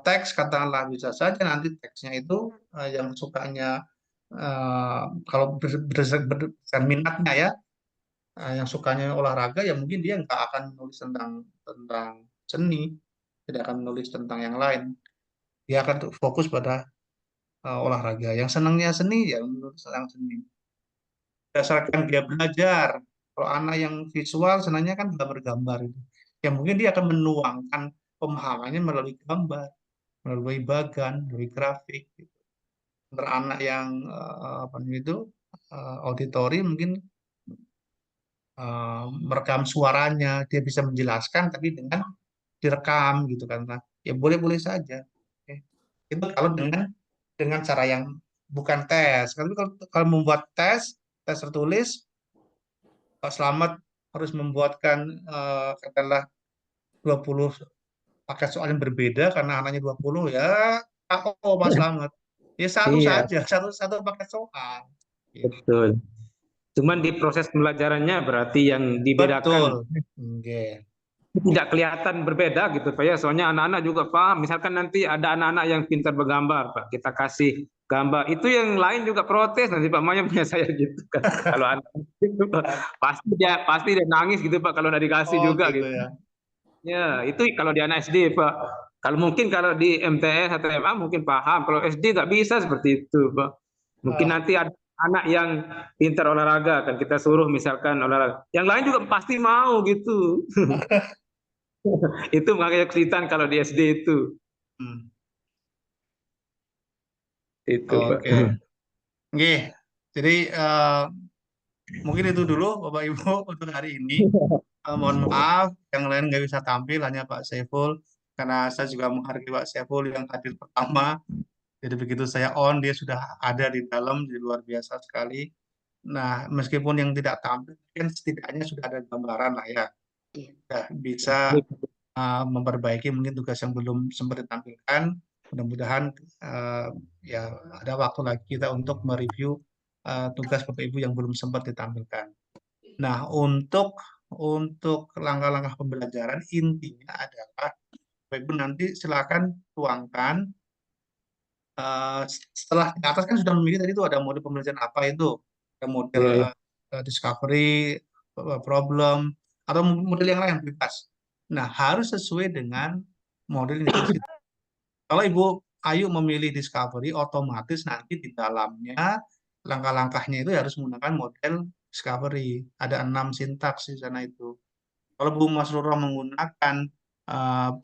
teks katakanlah bisa saja nanti teksnya itu yang sukanya eh, kalau berdasarkan minatnya ya yang sukanya olahraga ya mungkin dia nggak akan menulis tentang tentang seni, tidak akan menulis tentang yang lain. Dia akan fokus pada olahraga. Yang senangnya seni ya menulis tentang seni. Berdasarkan dia belajar. Kalau anak yang visual senangnya kan gambar-gambar itu. Ya mungkin dia akan menuangkan pemahamannya melalui gambar, melalui bagan, melalui grafik. Gitu. Untuk anak yang apa namanya itu auditori mungkin merekam suaranya, dia bisa menjelaskan tapi dengan direkam gitu kan. Nah, ya boleh-boleh saja. Oke. Itu kalau dengan cara yang bukan tes. Kalau membuat tes tertulis, Pak Slamet harus membuatkan katakanlah 20 paket soal yang berbeda karena anaknya 20 ya KO Pak Slamet. Ya satu Iya, saja, satu paket soal. Gitu. betul. Cuman di proses pembelajarannya berarti yang dibedakan. Betul. Oke. tidak kelihatan berbeda gitu Pak ya. Soalnya anak-anak juga paham. Misalkan nanti ada anak-anak yang pintar bergambar Pak, kita kasih gambar. Itu yang lain juga protes nanti Pak Maya punya saya gitu kan. Kalau anak itu Pak, pasti dia nangis gitu Pak kalau nggak dikasih Oh juga gitu gitu. ya. Ya, itu kalau di anak SD Pak. Kalau di MTS atau MA mungkin paham. Kalau SD nggak bisa seperti itu Pak. Mungkin Ah, nanti ada anak yang pintar olahraga kan kita suruh misalkan olahraga. Yang lain juga pasti mau gitu. Itu makanya kesulitan kalau di SD itu. hmm, Itu, Pak. Oke. Oke. Jadi mungkin itu dulu Bapak Ibu untuk hari ini. Mohon maaf yang lain nggak bisa tampil, hanya Pak Saiful, karena saya juga menghargai Pak Saiful yang hadir pertama. Jadi begitu saya on, dia sudah ada di dalam, jadi luar biasa sekali. Nah, meskipun yang tidak tampil, kan setidaknya sudah ada gambaran lah ya. Iya. Sudah bisa memperbaiki mungkin tugas yang belum sempat ditampilkan. Mudah-mudahan uh, ya ada waktu lagi kita untuk mereview tugas Bapak Ibu yang belum sempat ditampilkan. Nah, untuk langkah-langkah pembelajaran intinya adalah Bapak Ibu nanti silakan tuangkan setelah di atas kan sudah memilih tadi itu ada model pembelajaran apa itu, ada model Ya, ya. discovery, problem, atau model yang lain bebas. Nah, harus sesuai dengan model yang ditulis itu. Kalau Ibu Ayu memilih discovery, otomatis nanti di dalamnya langkah-langkahnya itu harus menggunakan model discovery. Ada 6 sintaks di sana itu. Kalau Bu Masrurah menggunakan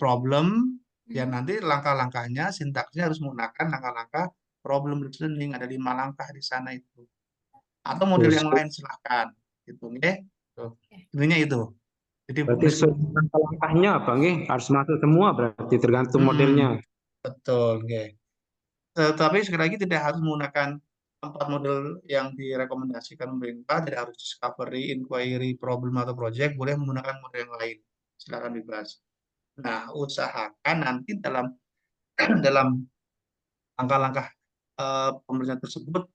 problem, ya nanti langkah-langkahnya, sintaksnya harus menggunakan langkah-langkah problem listening. Ada 5 langkah di sana itu. Atau model Terus, yang lain silahkan. Gitu, nggih. Tuh. Intinya itu. Jadi berarti meskipun langkah-langkahnya apa nggih? Harus masuk semua berarti tergantung modelnya. hmm, betul, nggih. Tetapi sekali lagi tidak harus menggunakan 4 model yang direkomendasikan pemerintah, tidak harus discovery, inquiry, problem atau project, boleh menggunakan model yang lain. Silakan bebas. Nah, usahakan nanti dalam dalam langkah-langkah pembelajaran tersebut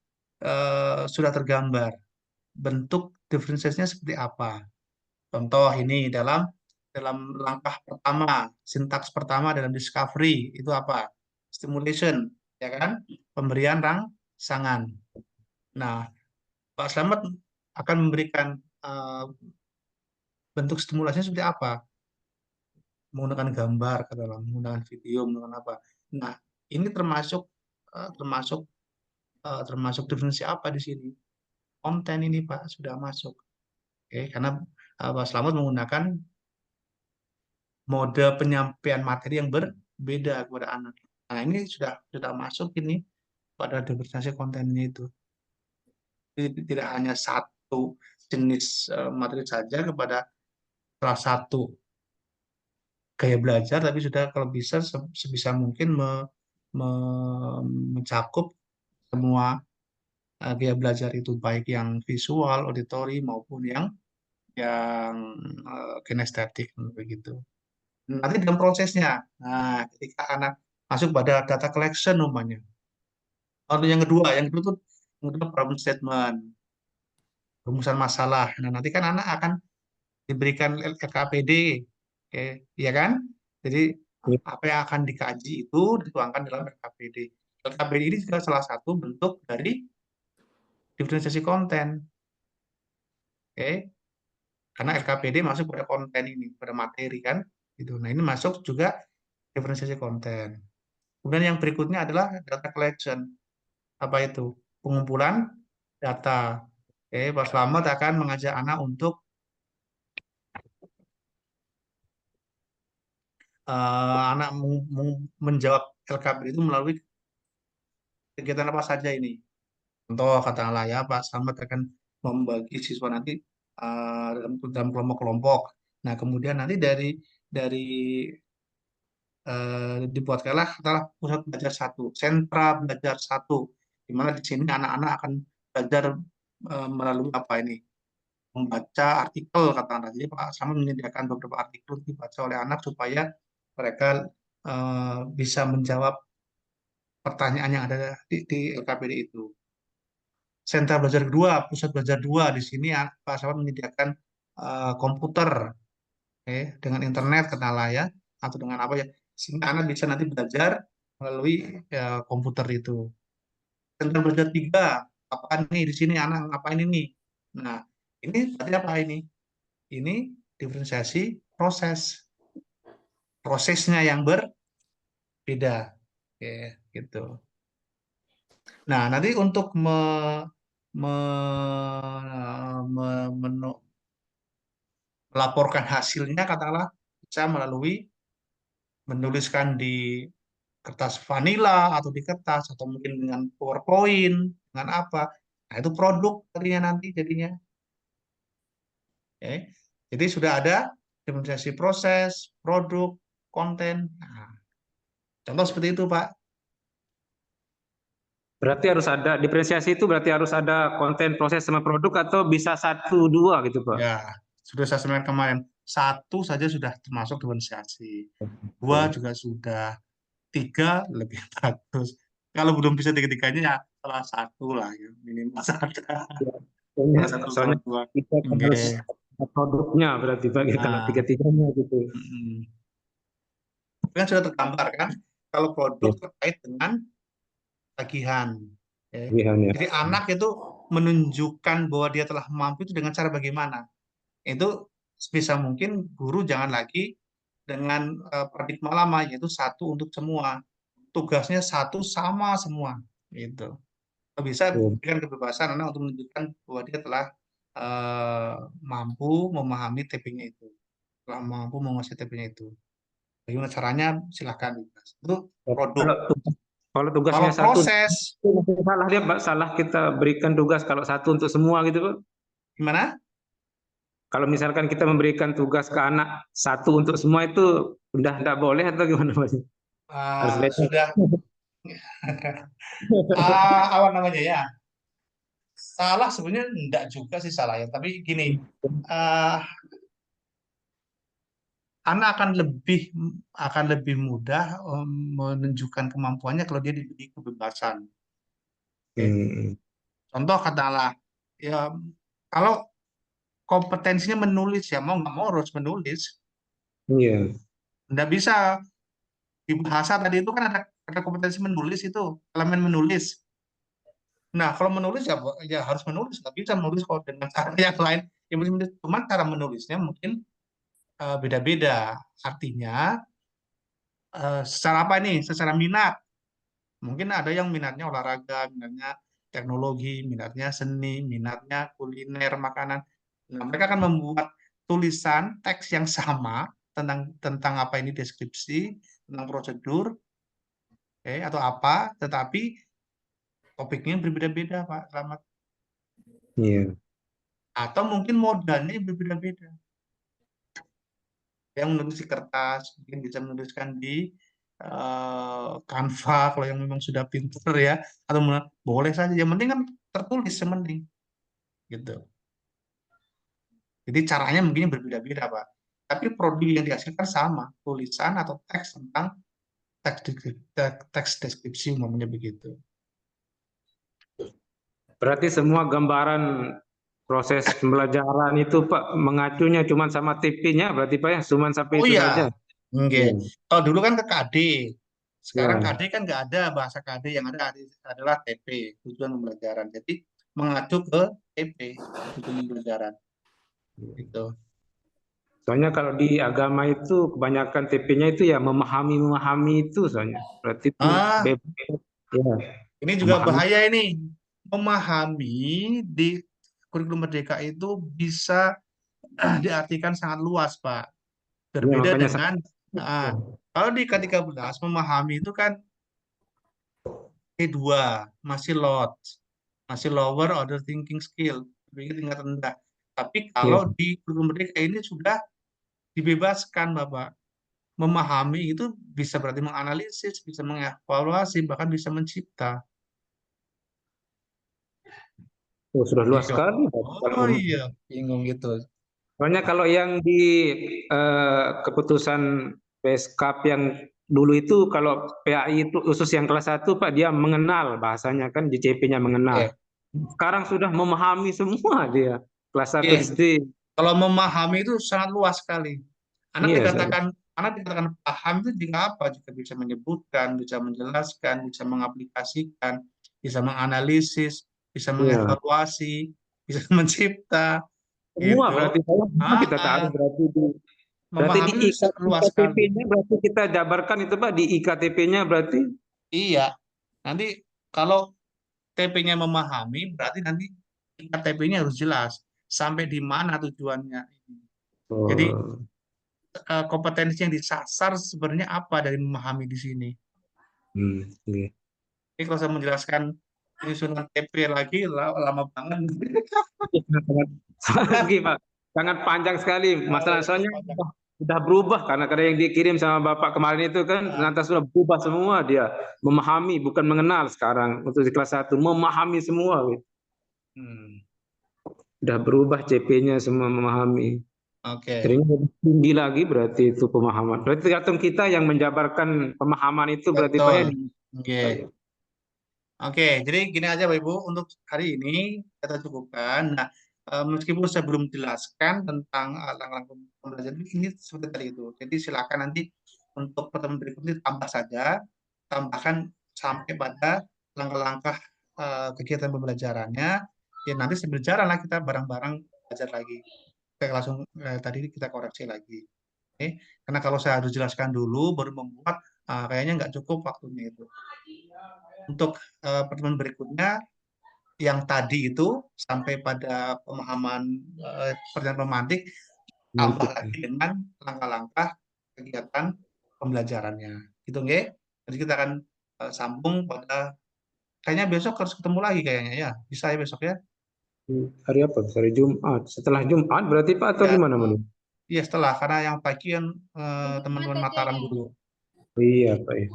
sudah tergambar bentuk diferensiasinya seperti apa. Contoh ini dalam dalam langkah pertama, sintaks pertama dalam discovery itu apa? Stimulation, ya kan? Pemberian rangsangan. Nah, Pak Slamet akan memberikan bentuk stimulasinya seperti apa? Menggunakan gambar, katakanlah, menggunakan video, menggunakan apa? Nah, ini termasuk termasuk termasuk definisi apa di sini? Konten ini Pak sudah masuk. Oke, karena Pak Slamet menggunakan mode penyampaian materi yang berbeda kepada anak. Nah, ini sudah masuk ini pada diferensiasi kontennya itu. Jadi, tidak hanya satu jenis materi saja kepada salah satu gaya belajar, tapi sudah kalau bisa sebisa mungkin mencakup semua gaya belajar itu baik yang visual, auditori maupun yang kinestetik begitu. Nanti dalam prosesnya, nah ketika anak masuk pada data collection umpamanya. Lalu yang kedua itu problem statement, rumusan masalah. Nah, nanti kan anak akan diberikan LKPD, oke, ya kan? Jadi apa yang akan dikaji itu dituangkan dalam LKPD. LKPD ini juga salah satu bentuk dari diferensiasi konten, oke? Karena LKPD masuk pada konten ini, pada materi kan, gitu. Nah, ini masuk juga diferensiasi konten. Kemudian yang berikutnya adalah data collection. Apa itu? Pengumpulan data. Oke, Pak Slamet akan mengajak anak untuk anak menjawab LKPD itu melalui kegiatan apa saja ini. Contoh katakanlah ya, Pak Slamet akan membagi siswa nanti dalam kelompok-kelompok. Nah, kemudian nanti dari dibuatkanlah katakanlah pusat belajar satu, sentra belajar satu, di mana di sini anak-anak akan belajar melalui apa ini? Membaca artikel katakanlah. Jadi Pak Sama menyediakan beberapa artikel dibaca oleh anak supaya mereka bisa menjawab pertanyaan yang ada di LKPD itu. Sentra belajar kedua, pusat belajar dua di sini Pak Sama menyediakan komputer dengan internet katakanlah ya, atau dengan apa ya, sehingga anak bisa nanti belajar melalui komputer itu. Tentang belajar tiga, apa nih di sini anak ngapain ini? Nah, ini berarti apa ini? Ini diferensiasi prosesnya yang berbeda, oke, gitu. Nah, nanti untuk me, melaporkan hasilnya katakanlah bisa melalui menuliskan di kertas vanilla atau di kertas atau mungkin dengan PowerPoint dengan apa. Nah, itu produk tadinya nanti jadinya. Oke. Jadi sudah ada demonstrasi proses, produk, konten. Nah, contoh seperti itu, Pak. Berarti harus ada diferensiasi itu, berarti harus ada konten, proses sama produk, atau bisa satu dua gitu Pak? Ya, sudah saya sampaikan kemarin. Satu saja sudah termasuk diferensiasi. Dua juga sudah. Tiga lebih bagus. Kalau belum bisa tiga-tiganya ya salah satu lah ya, minimal ada. Salah satu Soalnya salah dua. kita kan harus Oke. produknya berarti Pak, kalau Nah, tiga-tiganya gitu. kan sudah tergambar kan kalau produk Ya, terkait dengan tagihan. Ya. pilihan ya. Jadi anak itu menunjukkan bahwa dia telah mampu itu dengan cara bagaimana? Itu sebisa mungkin guru jangan lagi dengan paradigma lama yaitu satu untuk semua. Tugasnya satu sama semua gitu. Kalau bisa Tuh. berikan kebebasan anak untuk menunjukkan bahwa dia telah mampu memahami TP-nya itu, telah mampu menguasai TP-nya itu. Bagaimana caranya? Silahkan bebas. Itu produk. Kalau kalau Kalau tugasnya satu, proses, itu salah dia Pak, salah kita berikan tugas kalau satu untuk semua gitu Pak. gimana? Kalau misalkan kita memberikan tugas ke anak satu untuk semua, itu udah tidak boleh atau gimana Pak? Harus beda. Sudah apa namanya ya? Salah sebenarnya enggak juga sih salah ya, tapi gini, ah, anak akan lebih mudah menunjukkan kemampuannya kalau dia diberi kebebasan. Oke. Hmm. Contoh katakanlah, ya kalau kompetensinya menulis ya mau nggak mau harus menulis. Iya. Nggak bisa di bahasa tadi itu kan ada kompetensi menulis itu, elemen menulis. Nah kalau menulis ya harus menulis, nggak bisa menulis kalau dengan cara yang lain. Ya, cuma cara menulisnya mungkin beda-beda. Artinya secara apa nih? Secara minat. Mungkin ada yang minatnya olahraga, minatnya teknologi, minatnya seni, minatnya kuliner, makanan. Nah, mereka akan membuat tulisan teks yang sama tentang tentang apa ini deskripsi, tentang prosedur, atau apa, tetapi topiknya berbeda-beda, Pak Rahmat. Iya. Atau mungkin modalnya berbeda-beda. Yang menulis di kertas, mungkin bisa menuliskan di Canva kalau yang memang sudah pintar ya, atau boleh saja. Yang penting kan tertulis, yang penting gitu. Jadi caranya mungkin berbeda-beda, Pak. Tapi produk yang dihasilkan sama, tulisan atau teks tentang teks deskripsi umpamanya begitu. Berarti semua gambaran proses pembelajaran itu Pak mengacunya cuma sama TP-nya, berarti Pak ya, cuma sampai Oh itu iya, saja. oke. Iya. Kalau dulu kan ke KD, sekarang Ya. KD kan nggak ada bahasa KD, yang ada adalah TP, tujuan pembelajaran. Jadi mengacu ke TP, tujuan pembelajaran. Gitu. Soalnya kalau di agama itu kebanyakan TP-nya itu ya memahami itu soalnya. Berarti itu Ah, bebas ya, ini juga memahami. bahaya ini. Memahami di kurikulum Merdeka itu bisa diartikan sangat luas, Pak. Ya, Berbeda makanya dengan kalau di K13 memahami itu kan T2, masih lower order thinking skill, berpikir tingkat rendah. Tapi ya, kalau di kurikulum Merdeka ini sudah dibebaskan, Bapak. Memahami itu bisa berarti menganalisis, bisa mengevaluasi, bahkan bisa mencipta. sudah luas Iya. sekali. Oh iya, bingung gitu. Soalnya kalau yang di keputusan Peskap yang dulu itu, kalau PAI itu khusus yang kelas 1 Pak, dia mengenal bahasanya kan, di CP-nya mengenal. Oke. Sekarang sudah memahami semua dia, kelas 1 Oke. SD. Kalau memahami itu sangat luas sekali. Anak Iya, dikatakan paham itu jika apa? Jika bisa menyebutkan, bisa menjelaskan, bisa mengaplikasikan, bisa menganalisis, bisa iya. mengevaluasi, bisa mencipta, Semua gitu. berarti semua kita taruh berarti Memahami di itu luas sekali. IKTP-nya berarti kita jabarkan itu Pak di IKTP-nya berarti. Iya. Nanti kalau TP-nya memahami, berarti nanti TP-nya harus jelas sampai di mana tujuannya. Jadi Oh. kompetensi yang disasar sebenarnya apa dari memahami di sini. Iya. Ini kalau saya menjelaskan penyusunan TP lagi lama banget. Lagi Pak, sangat panjang sekali masalah soalnya sudah berubah karena yang dikirim sama Bapak kemarin itu kan ternyata sudah berubah semua dia memahami bukan mengenal sekarang untuk di kelas 1 memahami semua gitu. Sudah berubah CP-nya semua memahami. Oke. Jadinya lebih tinggi lagi berarti itu pemahaman. Berarti tergantung kita yang menjabarkan pemahaman itu berarti Pak ya. Betul. Oke. Oke, jadi gini aja Bapak Ibu, untuk hari ini kita cukupkan. Nah, meskipun saya belum jelaskan tentang langkah-langkah pembelajaran ini seperti tadi itu. Jadi silakan nanti untuk pertemuan berikutnya tambahkan sampai pada langkah-langkah kegiatan pembelajarannya. Ya nanti berjalan lah kita bareng-bareng belajar lagi. Kita langsung tadi kita koreksi lagi. Oke, karena kalau saya harus jelaskan dulu baru membuat kayaknya nggak cukup waktunya itu. Untuk pertemuan berikutnya yang tadi itu sampai pada pemahaman perjalanan pemantik tambah lagi dengan langkah-langkah kegiatan pembelajarannya. Gitu nggih. Jadi kita akan sambung pada kayaknya besok harus ketemu lagi kayaknya ya. Bisa ya besok ya? Hari apa? Hari Jumat. Setelah Jumat berarti Pak atau Ya, gimana Mas? iya setelah karena yang pagi kan teman-teman Mataram dulu. Iya Pak ya.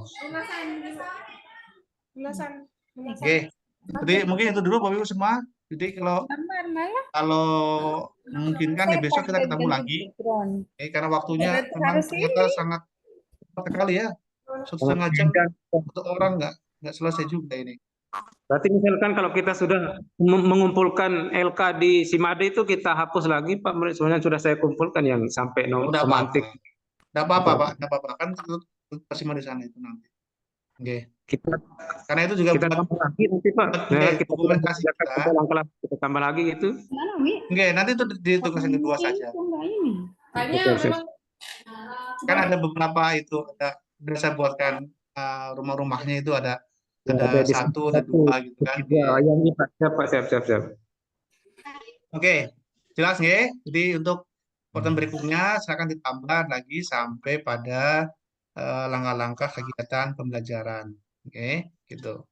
Oke. Jadi mungkin itu dulu Bapak Ibu semua. Jadi kalau memungkinkan ya besok kita ketemu lagi. Karena waktunya memang ternyata sangat cepat sekali ya. 1,5 jam untuk orang nggak selesai juga ini. Berarti misalkan kalau kita sudah mengumpulkan LK di Simade itu kita hapus lagi Pak. Sebenarnya sudah saya kumpulkan yang sampai Udah pemantik. Nggak apa-apa Pak, nggak apa-apa kan tersimpan di sana itu nanti. Oke. Karena itu juga kita tambah lagi nanti Pak. Kita dokumentasi kita tambah lagi gitu. Oke, nanti itu di tugas yang kedua saja. Kan ada beberapa itu ada saya buatkan rumah-rumahnya itu ada 1, ada 2 gitu kan. Yang ini Pak, siap. Oke, jelas nggih? Jadi untuk pertemuan berikutnya silakan ditambah lagi sampai pada langkah-langkah kegiatan pembelajaran. Oke, gitu.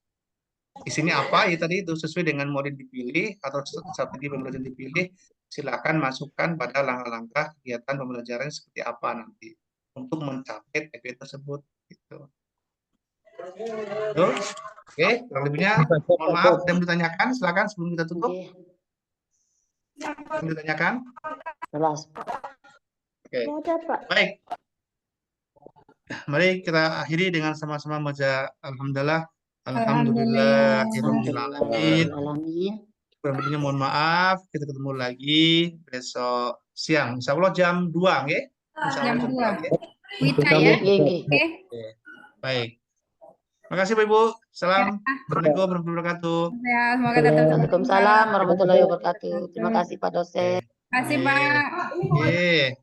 Isinya apa ya tadi itu sesuai dengan model dipilih atau strategi pembelajaran dipilih, silakan masukkan pada langkah-langkah kegiatan pembelajaran seperti apa nanti untuk mencapai TP tersebut gitu. Oke, kurang lebihnya mohon maaf dan ditanyakan silakan sebelum kita tutup. Yang ditanyakan? Jelas. Oke. Baik. Mari kita akhiri dengan sama-sama membaca Alhamdulillahirabbil alamin. Kurang lebihnya mohon maaf. Kita ketemu lagi besok siang. Insyaallah jam 2 nggih. Jam 2. Wita ya. Oke. Baik. Makasih Bapak Ibu. Salam. Assalamualaikum warahmatullahi wabarakatuh. Ya, semoga datang. Waalaikumsalam warahmatullahi wabarakatuh. Terima kasih Pak dosen. Terima kasih Pak. Oke.